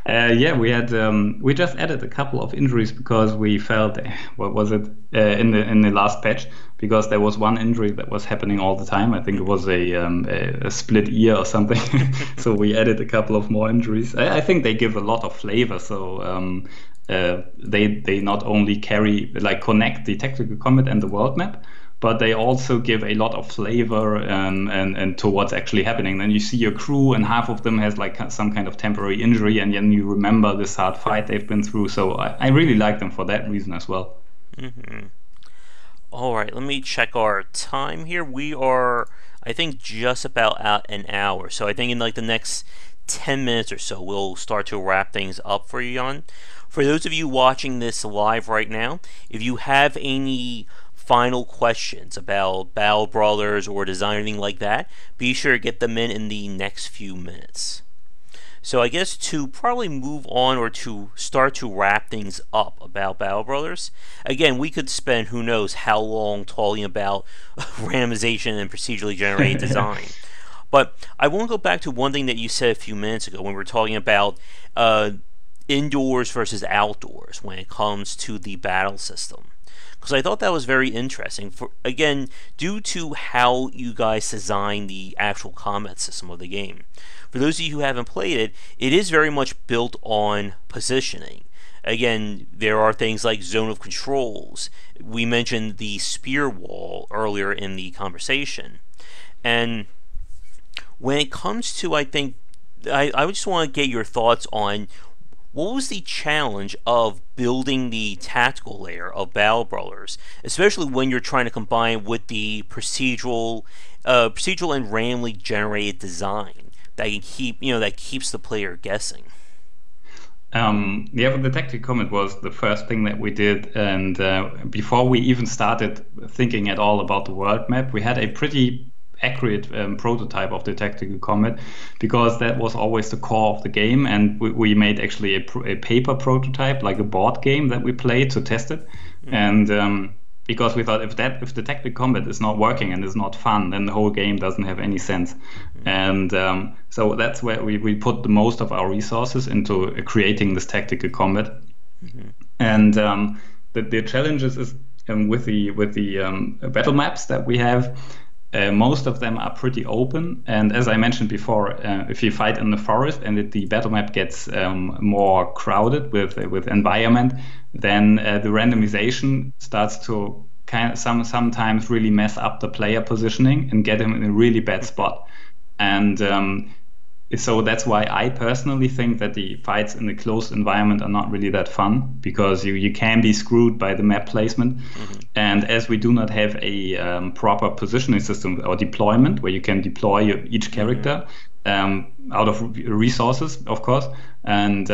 We just added a couple of injuries because we felt, what was it, in the last patch, because there was one injury that was happening all the time. I think it was a split ear or something. So we added a couple of more injuries. I think they give a lot of flavor. So they not only connect the tactical combat and the world map, but they also give a lot of flavor and to what's actually happening. Then you see your crew, and half of them has like some kind of temporary injury, and then you remember this hard fight they've been through. So I really like them for that reason as well. All right, let me check our time here. We are, I think, just about at an hour. So I think in like the next 10 minutes or so, we'll start to wrap things up for you, Jan. For those of you watching this live right now, if you have any final questions about Battle Brawlers or design or anything like that, be sure to get them in the next few minutes. So I guess to probably move on or to start to wrap things up about Battle Brawlers, again, we could spend who knows how long talking about randomization and procedurally generated design. But I want to go back to one thing that you said a few minutes ago when we were talking about indoors versus outdoors when it comes to the battle system. Because I thought that was very interesting. Again, due to how you guys design the actual combat system of the game. For those of you who haven't played it, it is very much built on positioning. Again, there are things like zone of controls. We mentioned the spear wall earlier in the conversation. And when it comes to, I think, I just want to get your thoughts on what was the challenge of building the tactical layer of Battle Brawlers, especially when you're trying to combine with the procedural and randomly generated design that can that keeps the player guessing. Yeah, but the tactical comment was the first thing that we did, and before we even started thinking at all about the world map, we had a pretty accurate prototype of the tactical combat, because that was always the core of the game, and we made actually a paper prototype, like a board game that we played to test it. And because we thought if the tactical combat is not working and is not fun, then the whole game doesn't have any sense. And so that's where we put the most of our resources into creating this tactical combat. And the challenges is with the battle maps that we have. Most of them are pretty open, and as I mentioned before, if you fight in the forest and the battle map gets more crowded with environment, then the randomization starts to sometimes really mess up the player positioning and get him in a really bad spot. And so that's why I personally think that the fights in the closed environment are not really that fun, because you can be screwed by the map placement. And as we do not have a proper positioning system or deployment where you can deploy each character out of resources, of course, and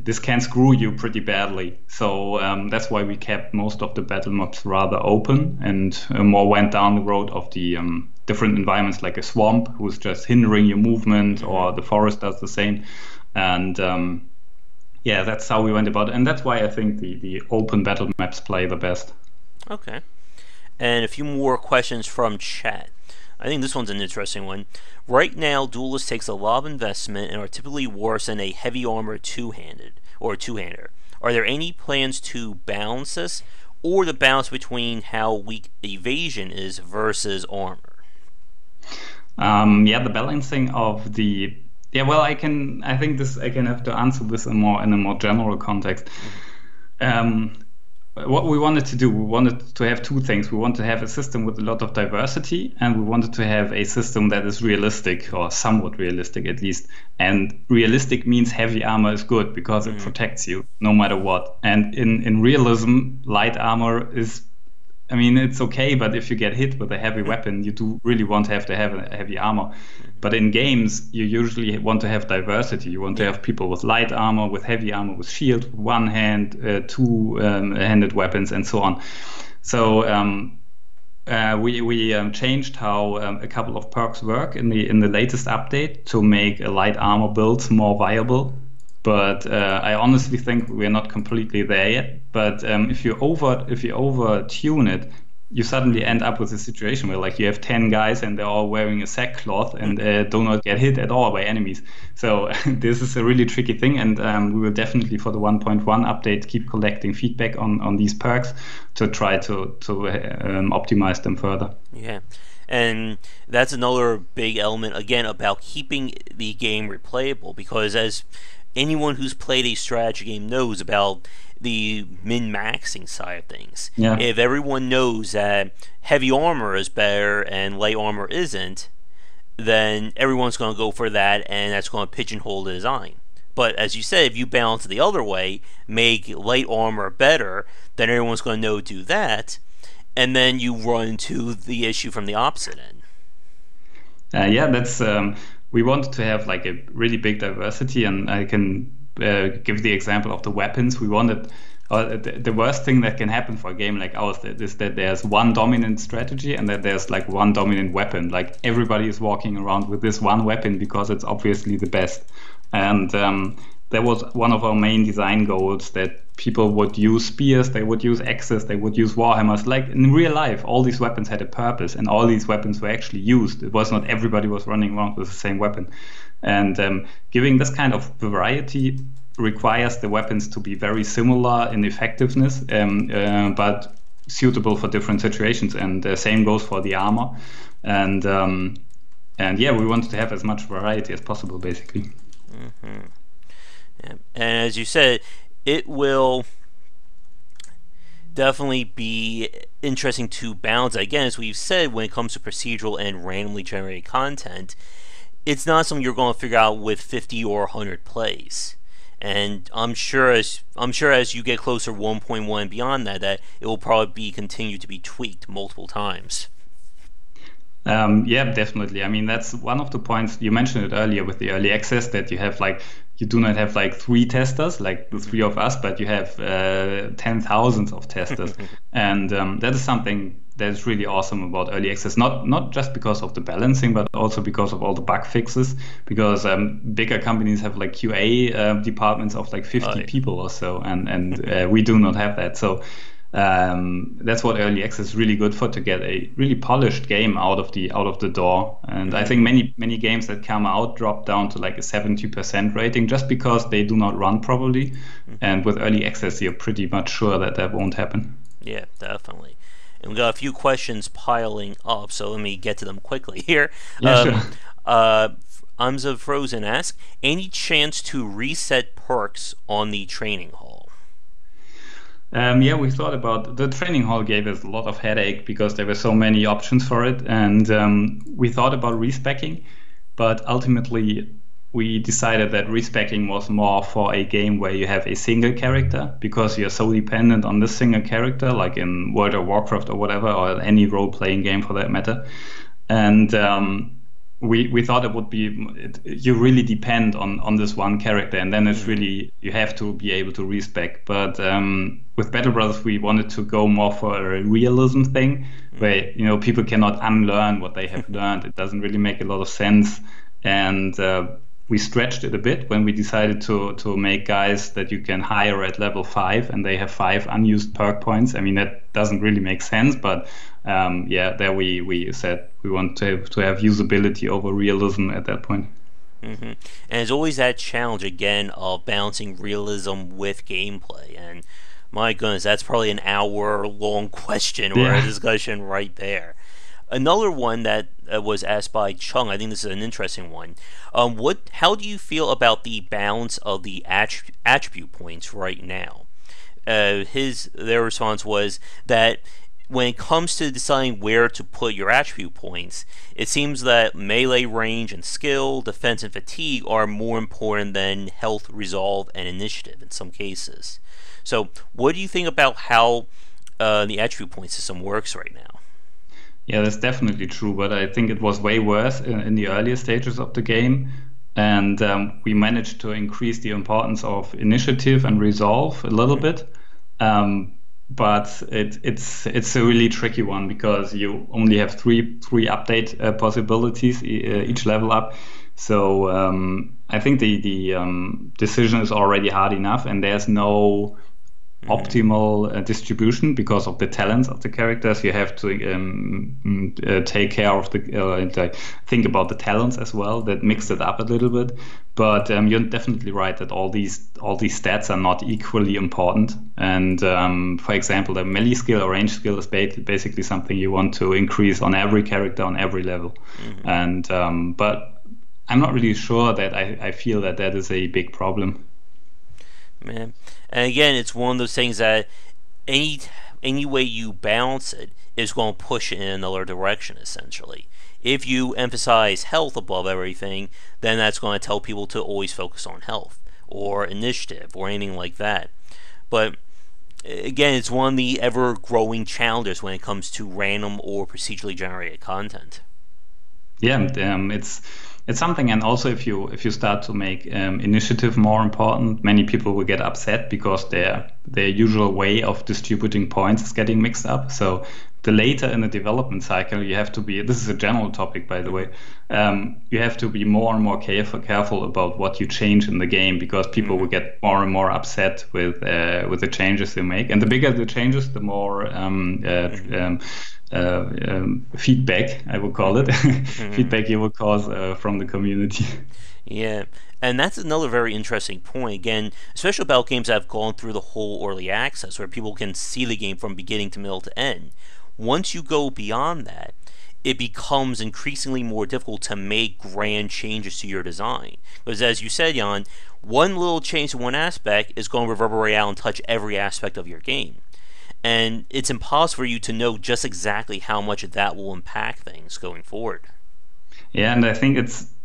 this can screw you pretty badly. So that's why we kept most of the battle maps rather open, and more went down the road of the different environments, like a swamp who's just hindering your movement, or the forest does the same. And yeah, that's how we went about it. And that's why I think the open battle maps play the best. Okay. And a few more questions from chat. I think this one's an interesting one. Right now, Duelist takes a lot of investment and are typically worse than a heavy armor two-handed or two-hander. Are there any plans to balance this, or the balance between how weak evasion is versus armor? Yeah, the balancing of the well, I think I can have to answer this in a more general context. What we wanted to do, we wanted to have two things. We want to have a system with a lot of diversity, and we wanted to have a system that is realistic, or somewhat realistic at least. And realistic means heavy armor is good, because it protects you no matter what. And in realism, light armor is, I mean, it's okay, but if you get hit with a heavy weapon, you do really want to have a heavy armor. But in games, you usually want to have diversity. You want to have people with light armor, with heavy armor, with shield, one hand, two-handed weapons, and so on. So we changed how a couple of perks work in the latest update to make a light armor builds more viable. But I honestly think we're not completely there yet. But if you over tune it, you suddenly end up with a situation where, like, you have 10 guys and they're all wearing a sackcloth and do not get hit at all by enemies. So this is a really tricky thing, and we will definitely, for the 1.1 update, keep collecting feedback on these perks to try to optimize them further. Yeah. And that's another big element, again, about keeping the game replayable, because as anyone who's played a strategy game knows about the min-maxing side of things. Yeah. If everyone knows that heavy armor is better and light armor isn't, then everyone's going to go for that, and that's going to pigeonhole the design. But as you said, if you balance it the other way, make light armor better, then everyone's going to know to do that, and then you run into the issue from the opposite end. Yeah, that's we wanted to have like a really big diversity, and I can give the example of the weapons. We wanted the worst thing that can happen for a game like ours is that there's one dominant strategy and that there's like one dominant weapon. Like, everybody is walking around with this one weapon because it's obviously the best. And that was one of our main design goals, that people would use spears, they would use axes, they would use warhammers. Like, in real life, all these weapons had a purpose, and all these weapons were actually used. It was not everybody was running around with the same weapon. And giving this kind of variety requires the weapons to be very similar in effectiveness, but suitable for different situations. And the same goes for the armor. And yeah, we wanted to have as much variety as possible, basically. Yeah. And as you said, it will definitely be interesting to balance. Again, as we've said, when it comes to procedural and randomly generated content, it's not something you're going to figure out with 50 or 100 plays. And I'm sure as you get closer 1.1 and beyond that, that it will probably be continue to be tweaked multiple times. Yeah, definitely. I mean, that's one of the points you mentioned it earlier with the early access, that you do not have like three testers, like the three of us, but you have 10,000s of testers. And that is something that is really awesome about early access, not just because of the balancing, but also because of all the bug fixes, because bigger companies have like QA departments of like 50 people or so, and we do not have that. So that's what early access is really good for, to get a really polished game out of the door. And I think many games that come out drop down to like a 70% rating just because they do not run properly. And with early access, you're pretty much sure that that won't happen. Yeah, definitely. And we got a few questions piling up, so let me get to them quickly here. Yeah, sure. Umza Frozen asks, any chance to reset perks on the training hall? Yeah, we thought about the training hall. Gave us a lot of headache because there were so many options for it, and we thought about respecking, but ultimately we decided that respecking was more for a game where you have a single character, because you're so dependent on this single character, like in World of Warcraft or whatever, or any role-playing game for that matter. And we thought it would be, you really depend on this one character, and then it's really, you have to be able to respec. But with Battle Brothers, we wanted to go more for a realism thing, where people cannot unlearn what they have learned. It doesn't really make a lot of sense. And we stretched it a bit when we decided to make guys that you can hire at level 5, and they have 5 unused perk points. I mean, that doesn't really make sense, but there we said we want to have usability over realism at that point. And there's always that challenge again of balancing realism with gameplay, and my goodness, that's probably an hour-long question or a discussion right there. Another one that was asked by Chung, I think this is an interesting one. How do you feel about the balance of the attribute points right now? Their response was that when it comes to deciding where to put your attribute points, it seems that melee range and skill, defense and fatigue are more important than health, resolve, and initiative in some cases. So what do you think about how the attribute point system works right now? Yeah, that's definitely true, but I think it was way worse in the earlier stages of the game. And we managed to increase the importance of initiative and resolve a little bit. But it's a really tricky one, because you only have three update possibilities each level up. So I think the decision is already hard enough, and there's no optimal distribution because of the talents of the characters. You have to take care of think about the talents as well. That mix it up a little bit. But you're definitely right that all these stats are not equally important. And for example, the melee skill or range skill is basically something you want to increase on every character on every level. And but I'm not really sure that I feel that is a big problem. Man. And again, it's one of those things that any way you balance it is going to push it in another direction, essentially. If you emphasize health above everything, then that's going to tell people to always focus on health or initiative or anything like that. But again, it's one of the ever-growing challenges when it comes to random or procedurally generated content. Yeah, it's something, and also if you start to make initiative more important, many people will get upset because their usual way of distributing points is getting mixed up. So the later in the development cycle, you have to be, this is a general topic by the way, you have to be more and more careful about what you change in the game, because people will get more and more upset with the changes they make. And the bigger the changes, the more feedback, I would call it, feedback you will cause from the community. Yeah, and that's another very interesting point. Again, especially about games that have gone through the whole early access, where people can see the game from beginning to middle to end. Once you go beyond that, it becomes increasingly more difficult to make grand changes to your design. Because as you said, Jan, one little change to one aspect is going to reverberate out and touch every aspect of your game. And it's impossible for you to know just exactly how much that will impact things going forward. Yeah, and I think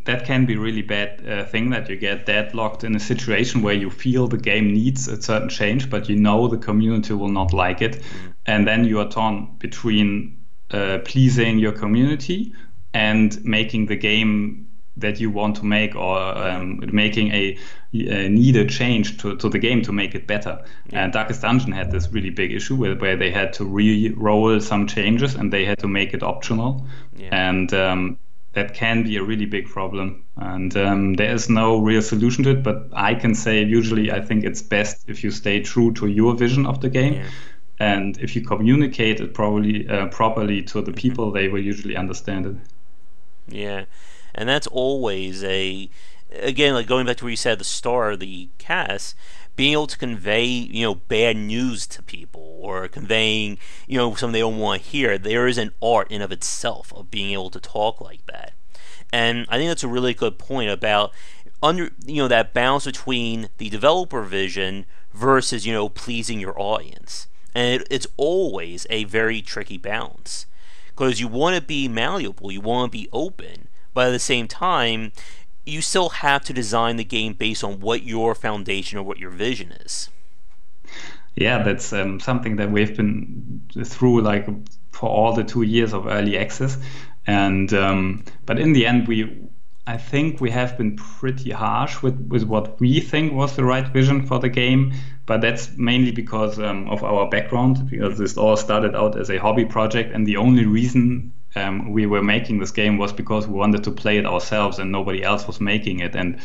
that can be a really bad thing, that you get deadlocked in a situation where you feel the game needs a certain change, but you know the community will not like it. And then you are torn between pleasing your community and making the game that you want to make, or making a needed change to the game to make it better. And Darkest Dungeon had this really big issue where they had to re-roll some changes and they had to make it optional. And that can be a really big problem. And there is no real solution to it, but I can say usually I think it's best if you stay true to your vision of the game. And if you communicate it properly to the people, they will usually understand it. Yeah, and that's always again, like going back to where you said the star, the cast, being able to convey, bad news to people, or conveying, something they don't want to hear. There is an art in of itself of being able to talk like that. And I think that's a really good point about that balance between the developer vision versus, pleasing your audience. And it's always a very tricky balance, because you want to be malleable, you want to be open, but at the same time, you still have to design the game based on what your foundation or what your vision is. Yeah, that's something that we've been through, like, for all the 2 years of early access. And but in the end, I think we have been pretty harsh with what we think was the right vision for the game. But that's mainly because of our background, because this all started out as a hobby project, and the only reason we were making this game was because we wanted to play it ourselves and nobody else was making it. And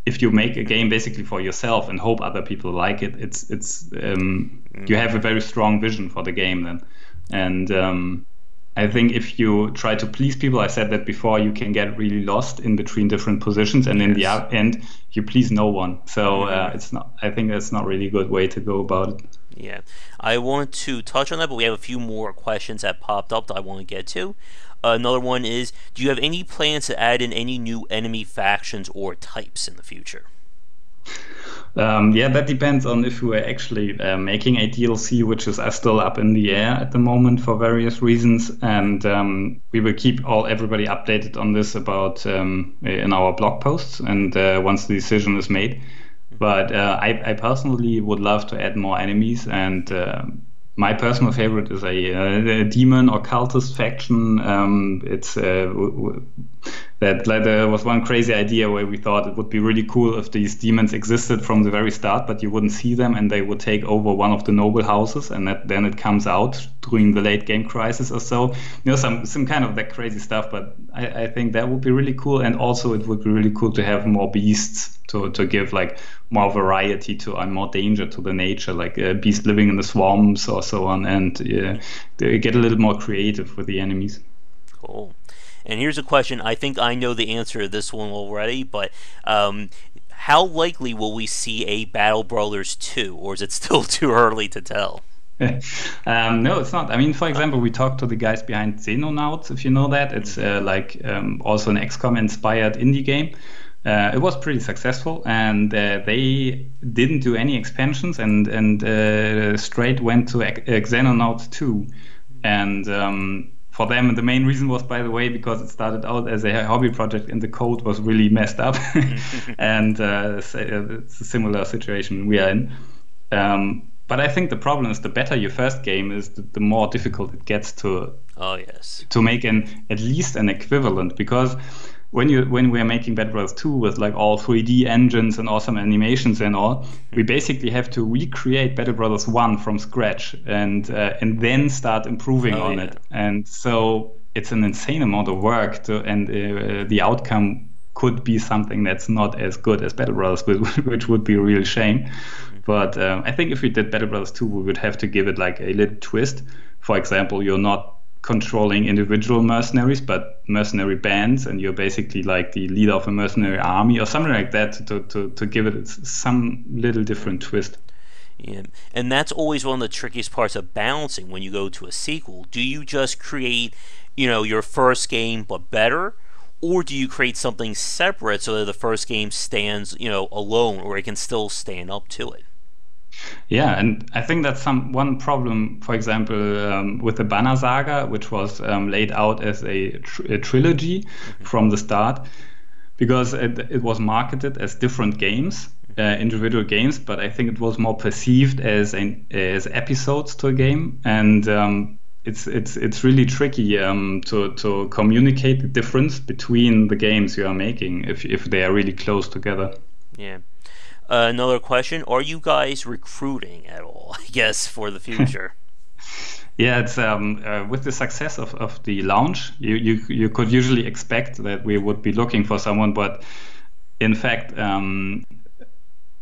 if you make a game basically for yourself and hope other people like it, it's you have a very strong vision for the game then. And I think if you try to please people, I said that before, you can get really lost in between different positions, and in the end, you please no one. So it's not. I think that's not really a good way to go about it. Yeah, I want to touch on that, but we have a few more questions that popped up that I want to get to. Another one is, do you have any plans to add in any new enemy factions or types in the future? Yeah, that depends on if we are actually making a DLC, which is still up in the air at the moment for various reasons. And we will keep everybody updated on this about in our blog posts, and once the decision is made. But I personally would love to add more enemies, and my personal favorite is a demon or cultist faction. It's there was one crazy idea where we thought it would be really cool if these demons existed from the very start, but you wouldn't see them, and they would take over one of the noble houses, and then it comes out during the late game crisis or so. Some kind of that crazy stuff. But I think that would be really cool, and also it would be really cool to have more beasts to give like more variety to and more danger to the nature, like beasts living in the swamps or so on, and get a little more creative with the enemies. Cool. And here's a question. I think I know the answer to this one already, but how likely will we see a Battle Brothers 2, or is it still too early to tell? No, it's not. I mean, for example, we talked to the guys behind Xenonauts, if you know that. It's also an XCOM inspired indie game. It was pretty successful, and they didn't do any expansions, and straight went to Xenonauts 2. And for them, the main reason was, by the way, because it started out as a hobby project and the code was really messed up. And it's a similar situation we are in. But I think the problem is, the better your first game is, the more difficult it gets to make at least an equivalent. Because when we are making Battle Brothers 2 with like all 3D engines and awesome animations and all, we basically have to recreate Battle Brothers 1 from scratch and then start improving on it. And so it's an insane amount of work and the outcome could be something that's not as good as Battle Brothers, which would be a real shame. But I think if we did Battle Brothers 2, we would have to give it like a little twist. For example, you're not controlling individual mercenaries, but mercenary bands, and you're basically like the leader of a mercenary army or something like that, to give it some little different twist. Yeah, and that's always one of the trickiest parts of balancing when you go to a sequel. Do you just create, your first game but better, or do you create something separate so that the first game stands, alone, or it can still stand up to it? Yeah, and I think that's one problem, for example, with the Banner Saga, which was laid out as a trilogy Hmm. from the start, because it was marketed as different games, individual games, but I think it was more perceived as episodes to a game, and it's really tricky to communicate the difference between the games you are making if they are really close together. Yeah. Another question: are you guys recruiting at all? I guess for the future. Yeah, it's with the success of the launch, you could usually expect that we would be looking for someone, but in fact,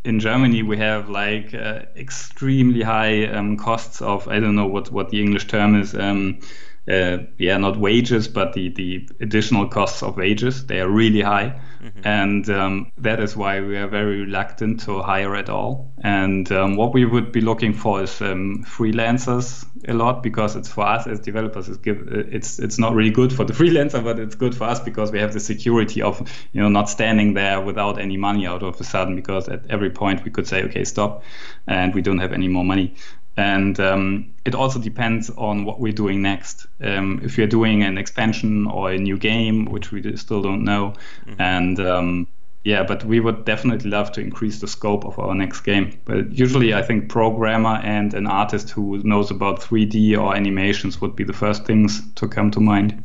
in Germany we have like extremely high costs of, I don't know what the English term is. Yeah, not wages, but the additional costs of wages. They are really high, Hmm. and that is why we are very reluctant to hire at all. And what we would be looking for is freelancers a lot, because it's for us as developers. It's not really good for the freelancer, but it's good for us because we have the security of not standing there without any money out of a sudden, because at every point we could say, okay, stop, and we don't have any more money. And it also depends on what we're doing next. If we're doing an expansion or a new game, which we still don't know. Hmm. And yeah, but we would definitely love to increase the scope of our next game. But usually I think programmer and an artist who knows about 3D or animations would be the first things to come to mind.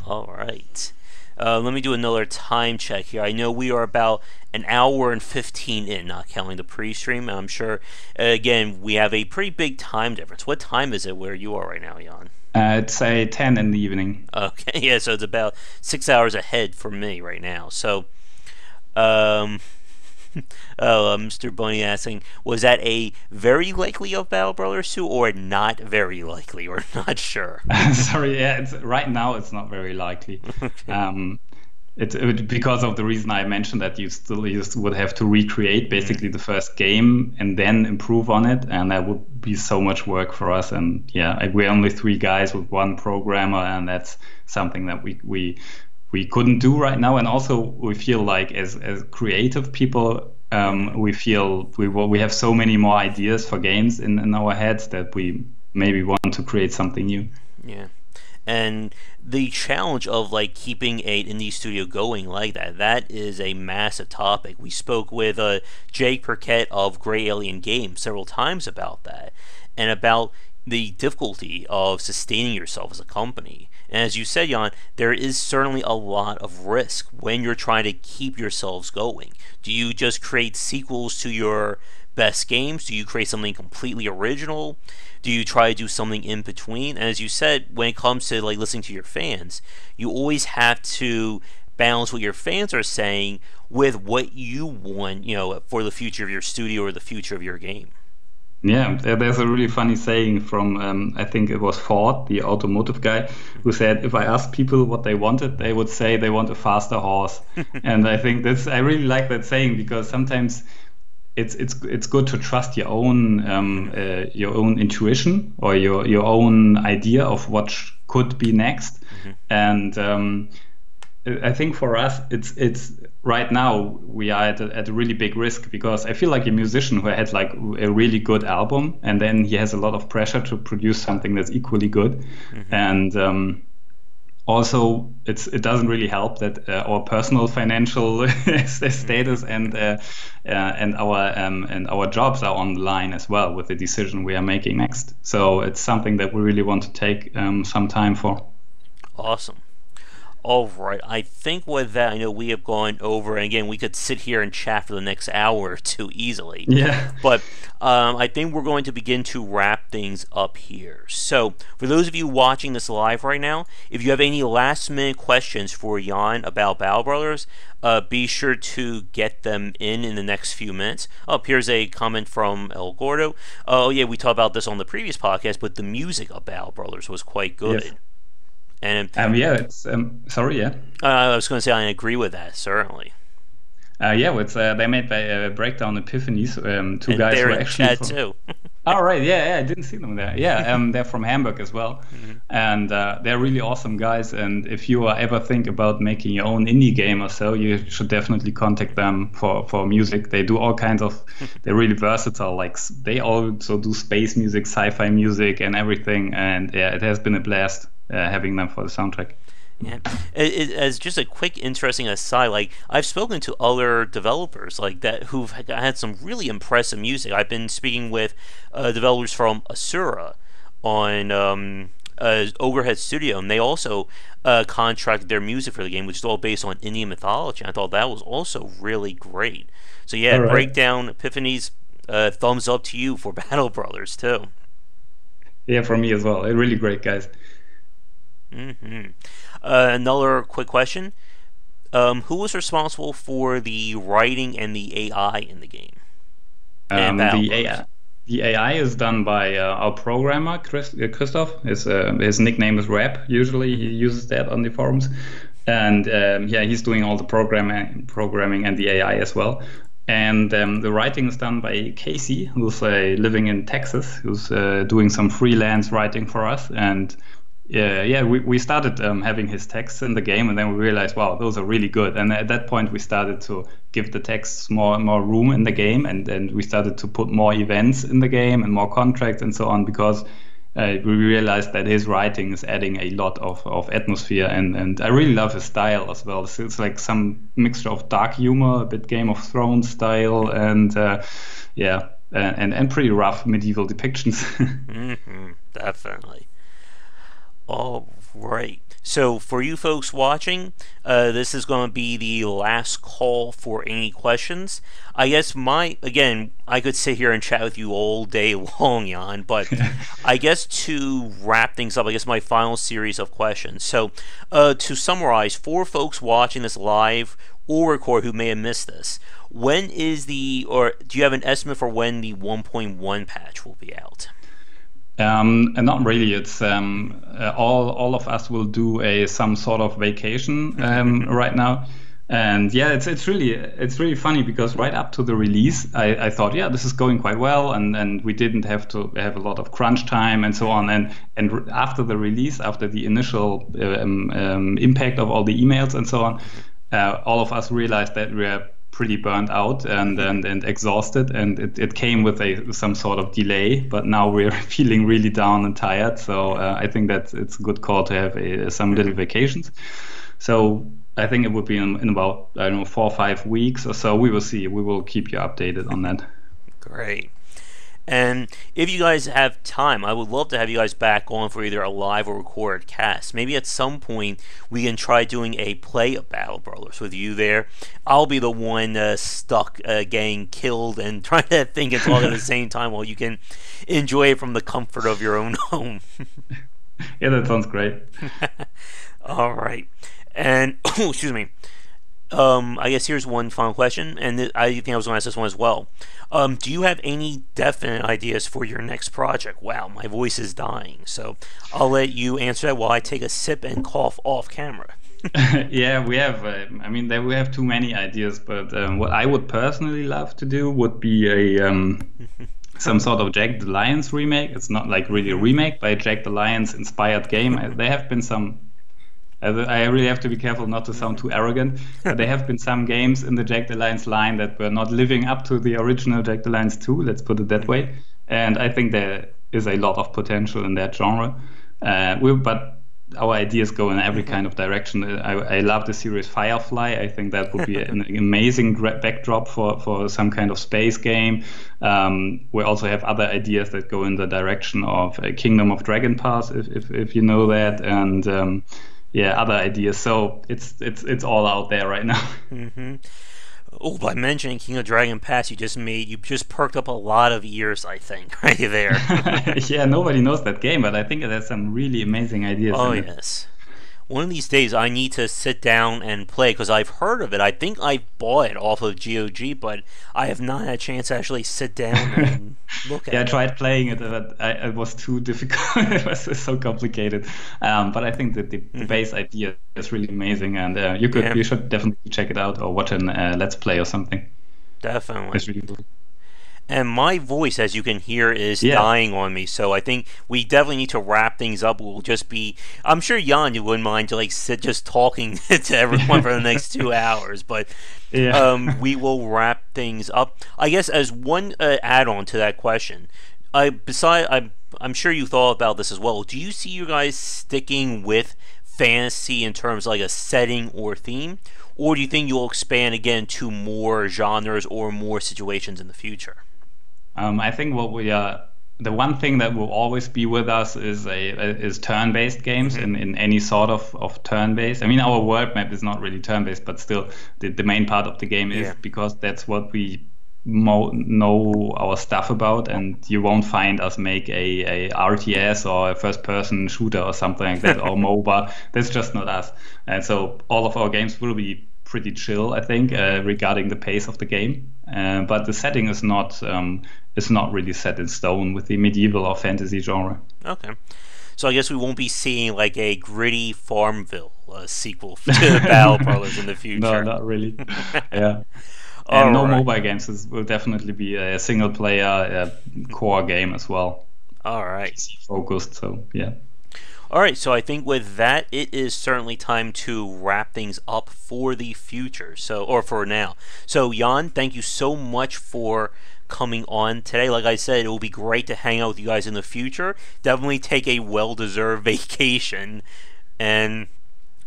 All right. Let me do another time check here. I know we are about an hour and 15 in, not counting the pre-stream. I'm sure, again, we have a pretty big time difference. What time is it where you are right now, Jan? It's a 10 in the evening. Okay, yeah, so it's about 6 hours ahead for me right now. So, um, oh, Mr. Bunny asking, was that a very likely of Battle Brothers 2 or not very likely or not sure? Sorry, yeah, right now it's not very likely. Okay. Um, because of the reason I mentioned, that you would have to recreate Mm, basically the first game and then improve on it, and that would be so much work for us. And yeah, we're only three guys with one programmer, and that's something that we couldn't do right now. And also, we feel like as creative people, mhm. we feel we have so many more ideas for games in our heads that we maybe want to create something new. Yeah. And the challenge of like keeping a indie studio going like that is a massive topic. We spoke with Jake Perquette of Gray Alien Games several times about that, and about the difficulty of sustaining yourself as a company. And as you said, Jan, there is certainly a lot of risk when you're trying to keep yourselves going. Do you just create sequels to your best games? Do you create something completely original? Do you try to do something in between? And as you said, when it comes to like listening to your fans, you always have to balance what your fans are saying with what you want, for the future of your studio or the future of your game. Yeah, there's a really funny saying from I think it was Ford, the automotive guy, who said if I asked people what they wanted, they would say they want a faster horse. And I think I really like that saying, because sometimes it's good to trust your own intuition, or your own idea of what could be next. Mhm. And I think for us, it's right now we are at a really big risk, because I feel like a musician who had like a really good album, and then he has a lot of pressure to produce something that's equally good. Mhm. And also, it doesn't really help that our personal financial status and our jobs are on the line as well with the decision we are making next. So it's something that we really want to take some time for. Awesome. All right. I think with that, I know we have gone over, and again, we could sit here and chat for the next hour or two easily. Yeah. But I think we're going to begin to wrap things up here. So, for those of you watching this live right now, if you have any last minute questions for Jan about Battle Brothers, be sure to get them in the next few minutes. Oh, here's a comment from El Gordo. Oh, yeah, we talked about this on the previous podcast, but the music of Battle Brothers was quite Yes. good. And Yeah. It's sorry. Yeah. I was going to say I agree with that, certainly. Yeah, it's they made by Breakdown Epiphanies, two And guys they're who are in actually chat from. too. Oh, right. Yeah, I didn't see them there. Yeah, they're from Hamburg as well. Mhm. And they're really awesome guys. And if you ever think about making your own indie game or so, you should definitely contact them for music. They do all kinds of, they're really versatile. Like they also do space music, sci-fi music, and everything. And yeah, it has been a blast having them for the soundtrack. Yeah, as just a quick, interesting aside, like I've spoken to other developers like that who've had some really impressive music. I've been speaking with developers from Asura on Overhead Studio, and they also contracted their music for the game, which is all based on Indian mythology. I thought that was also really great. So yeah, All right. Breakdown Epiphanies, thumbs up to you for Battle Brothers too. Yeah, for me as well. They're really great guys. hmm Another quick question. Who was responsible for the writing and the AI in the game and Battle The Brothers? AI, the AI is done by our programmer, Christoph. His nickname is Rap. Usually he uses that on the forums. And yeah, he's doing all the programming and the AI as well. And the writing is done by Casey, who's living in Texas, who's doing some freelance writing for us. And yeah, we started having his texts in the game, and then we realized, wow, those are really good. And at that point, we started to give the texts more room in the game, and we started to put more events in the game and more contracts and so on, because we realized that his writing is adding a lot of atmosphere, and I really love his style as well. So it's like some mixture of dark humor, a bit Game of Thrones style, and yeah, and pretty rough medieval depictions. Definitely. All right. So for you folks watching, this is going to be the last call for any questions. I guess again, I could sit here and chat with you all day long, Jan, but I guess to wrap things up, I guess my final series of questions. So to summarize, for folks watching this live or record who may have missed this, or do you have an estimate for when the 1.1 patch will be out? And not really. It's all of us will do some sort of vacation right now, and yeah, it's really funny because right up to the release, I thought, yeah, this is going quite well, and we didn't have to have a lot of crunch time and so on. And after the release, after the initial impact of all the emails and so on, all of us realized that we're pretty burnt out and exhausted, and it came with some sort of delay, but now we're feeling really down and tired. So I think that it's a good call to have some little vacations. So I think it would be in about, I don't know, 4 or 5 weeks or so. We will see. We will keep you updated on that. Great. And if you guys have time, I would love to have you guys back on for either a live or recorded cast. Maybe at some point we can try doing a play of Battle Brothers with you there. I'll be the one stuck getting killed and trying to think and talk at the same time while you can enjoy it from the comfort of your own home. Yeah, that sounds great. All right. And, excuse me. I guess here's one final question, and I think I was going to ask this one as well. Do you have any definite ideas for your next project? Wow, my voice is dying, so I'll let you answer that while I take a sip and cough off camera. Yeah, we have. I mean, we have too many ideas, but what I would personally love to do would be some sort of Jack the Lions remake. It's not like really a remake, but a Jack the Lions inspired game. There have been some. I really have to be careful not to sound too arrogant. But there have been some games in the Jack the Lions line that were not living up to the original Jack the Lions 2, let's put it that way. And I think there is a lot of potential in that genre. But our ideas go in every kind of direction. I love the series Firefly. I think that would be an amazing backdrop for some kind of space game. We also have other ideas that go in the direction of Kingdom of Dragon Pass, if you know that, and yeah, other ideas. So it's all out there right now. hmm Oh, by mentioning King of Dragon Pass, you just perked up a lot of ears, I think, right there. Yeah, nobody knows that game, but I think it has some really amazing ideas Oh in it. yes. One of these days, I need to sit down and play because I've heard of it. I think I bought it off of GOG, but I have not had a chance to actually sit down and look Yeah, I at it. tried playing it, but it was too difficult. It was so complicated. But I think that the Hmm. base idea is really amazing, and Yeah, you should definitely check it out or watch an Let's Play or something. definitely. It's really cool. And my voice, as you can hear, is Yeah. dying on me. So I think we definitely need to wrap things up. We'll just be. I'm sure Jan, you wouldn't mind to like sit just talking to everyone for the next 2 hours, but Yeah. we will wrap things up. I guess as one add-on to that question, I'm sure you thought about this as well. Do you see you guys sticking with fantasy in terms of like a setting or theme, or do you think you'll expand again to more genres or more situations in the future? I think what we are the one thing that will always be with us is turn-based games Hmm. in any sort of turn-based. I mean, our world map is not really turn-based, but still the main part of the game is Yeah. because that's what we know our stuff about, and you won't find us make a RTS or a first-person shooter or something like that or MOBA. That's just not us. And so all of our games will be pretty chill, I think, regarding the pace of the game. But the setting is not really set in stone with the medieval or fantasy genre. Okay. So I guess we won't be seeing like a gritty Farmville sequel to Battle Brothers in the No, future. not really. Yeah. And All no right. mobile games. This will definitely be a single player core game as well. All right. PC focused. So yeah. All right. So I think with that, it is certainly time to wrap things up for the future. So, or for now. So Jan, thank you so much for coming on today. Like I said, it will be great to hang out with you guys in the future. Definitely take a well-deserved vacation. And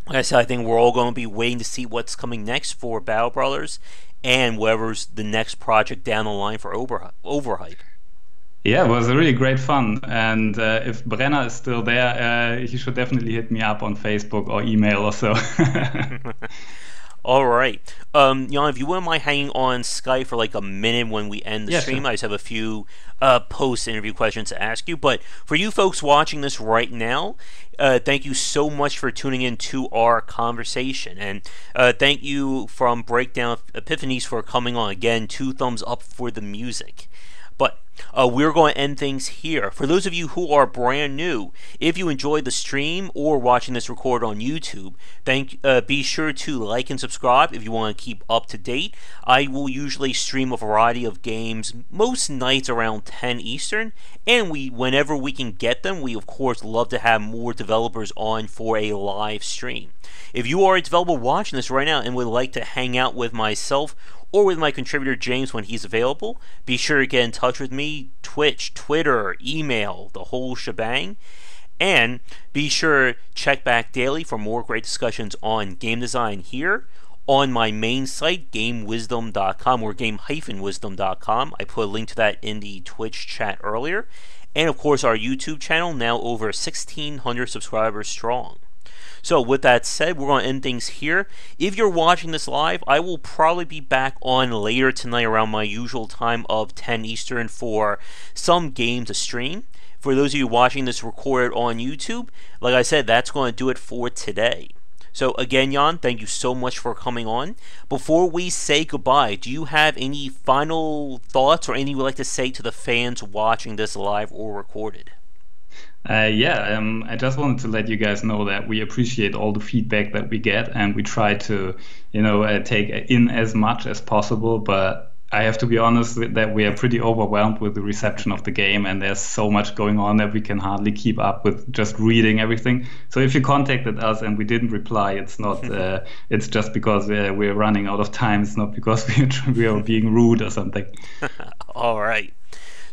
like I said, I think we're all going to be waiting to see what's coming next for Battle Brothers and whatever's the next project down the line for Overhype. Yeah, it was really great fun. And if Brenner is still there, he should definitely hit me up on Facebook or email or so. All right. Jan, if you wouldn't mind hanging on Skype for like a minute when we end the Yeah, stream, sure. I just have a few post-interview questions to ask you. But for you folks watching this right now, thank you so much for tuning in to our conversation. And thank you from Breakdown Epiphanies for coming on. Again, 2 thumbs up for the music. But we're going to end things here. For those of you who are brand new, if you enjoyed the stream or watching this record on YouTube, be sure to like and subscribe if you want to keep up to date. I will usually stream a variety of games most nights around 10 Eastern, and whenever we can get them, we of course love to have more developers on for a live stream. If you are a developer watching this right now and would like to hang out with myself or with my contributor James when he's available, be sure to get in touch with me, Twitch, Twitter, email, the whole shebang. And be sure to check back daily for more great discussions on game design here on my main site, gamewisdom.com or game-wisdom.com. I put a link to that in the Twitch chat earlier. And of course, our YouTube channel, now over 1,600 subscribers strong. So with that said, we're going to end things here. If you're watching this live, I will probably be back on later tonight around my usual time of 10 Eastern for some game to stream. For those of you watching this recorded on YouTube, like I said, that's going to do it for today. So again, Jan, thank you so much for coming on. Before we say goodbye, do you have any final thoughts or anything you would like to say to the fans watching this live or recorded? I just wanted to let you guys know that we appreciate all the feedback that we get, and we try to, take in as much as possible. But I have to be honest that we are pretty overwhelmed with the reception of the game, and there's so much going on that we can hardly keep up with just reading everything. So if you contacted us and we didn't reply, it's not. It's just because we're running out of time. It's not because we are being rude or something. All right.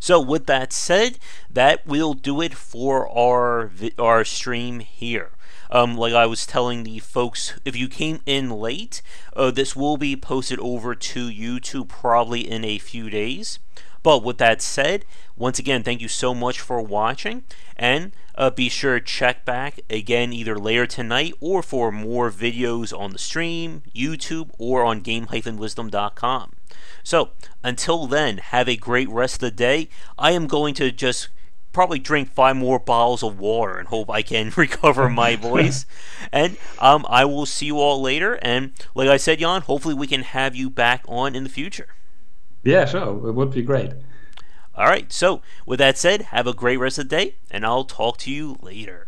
So with that said, that will do it for our stream here. Like I was telling the folks, if you came in late, this will be posted over to YouTube probably in a few days. But with that said, once again, thank you so much for watching, and be sure to check back again either later tonight or for more videos on the stream, YouTube, or on game-wisdom.com. So, until then, have a great rest of the day. I am going to just probably drink 5 more bottles of water and hope I can recover my voice. And I will see you all later. And like I said, Jan, hopefully we can have you back on in the future. Yeah, sure. It would be great. All right. So with that said, have a great rest of the day, and I'll talk to you later.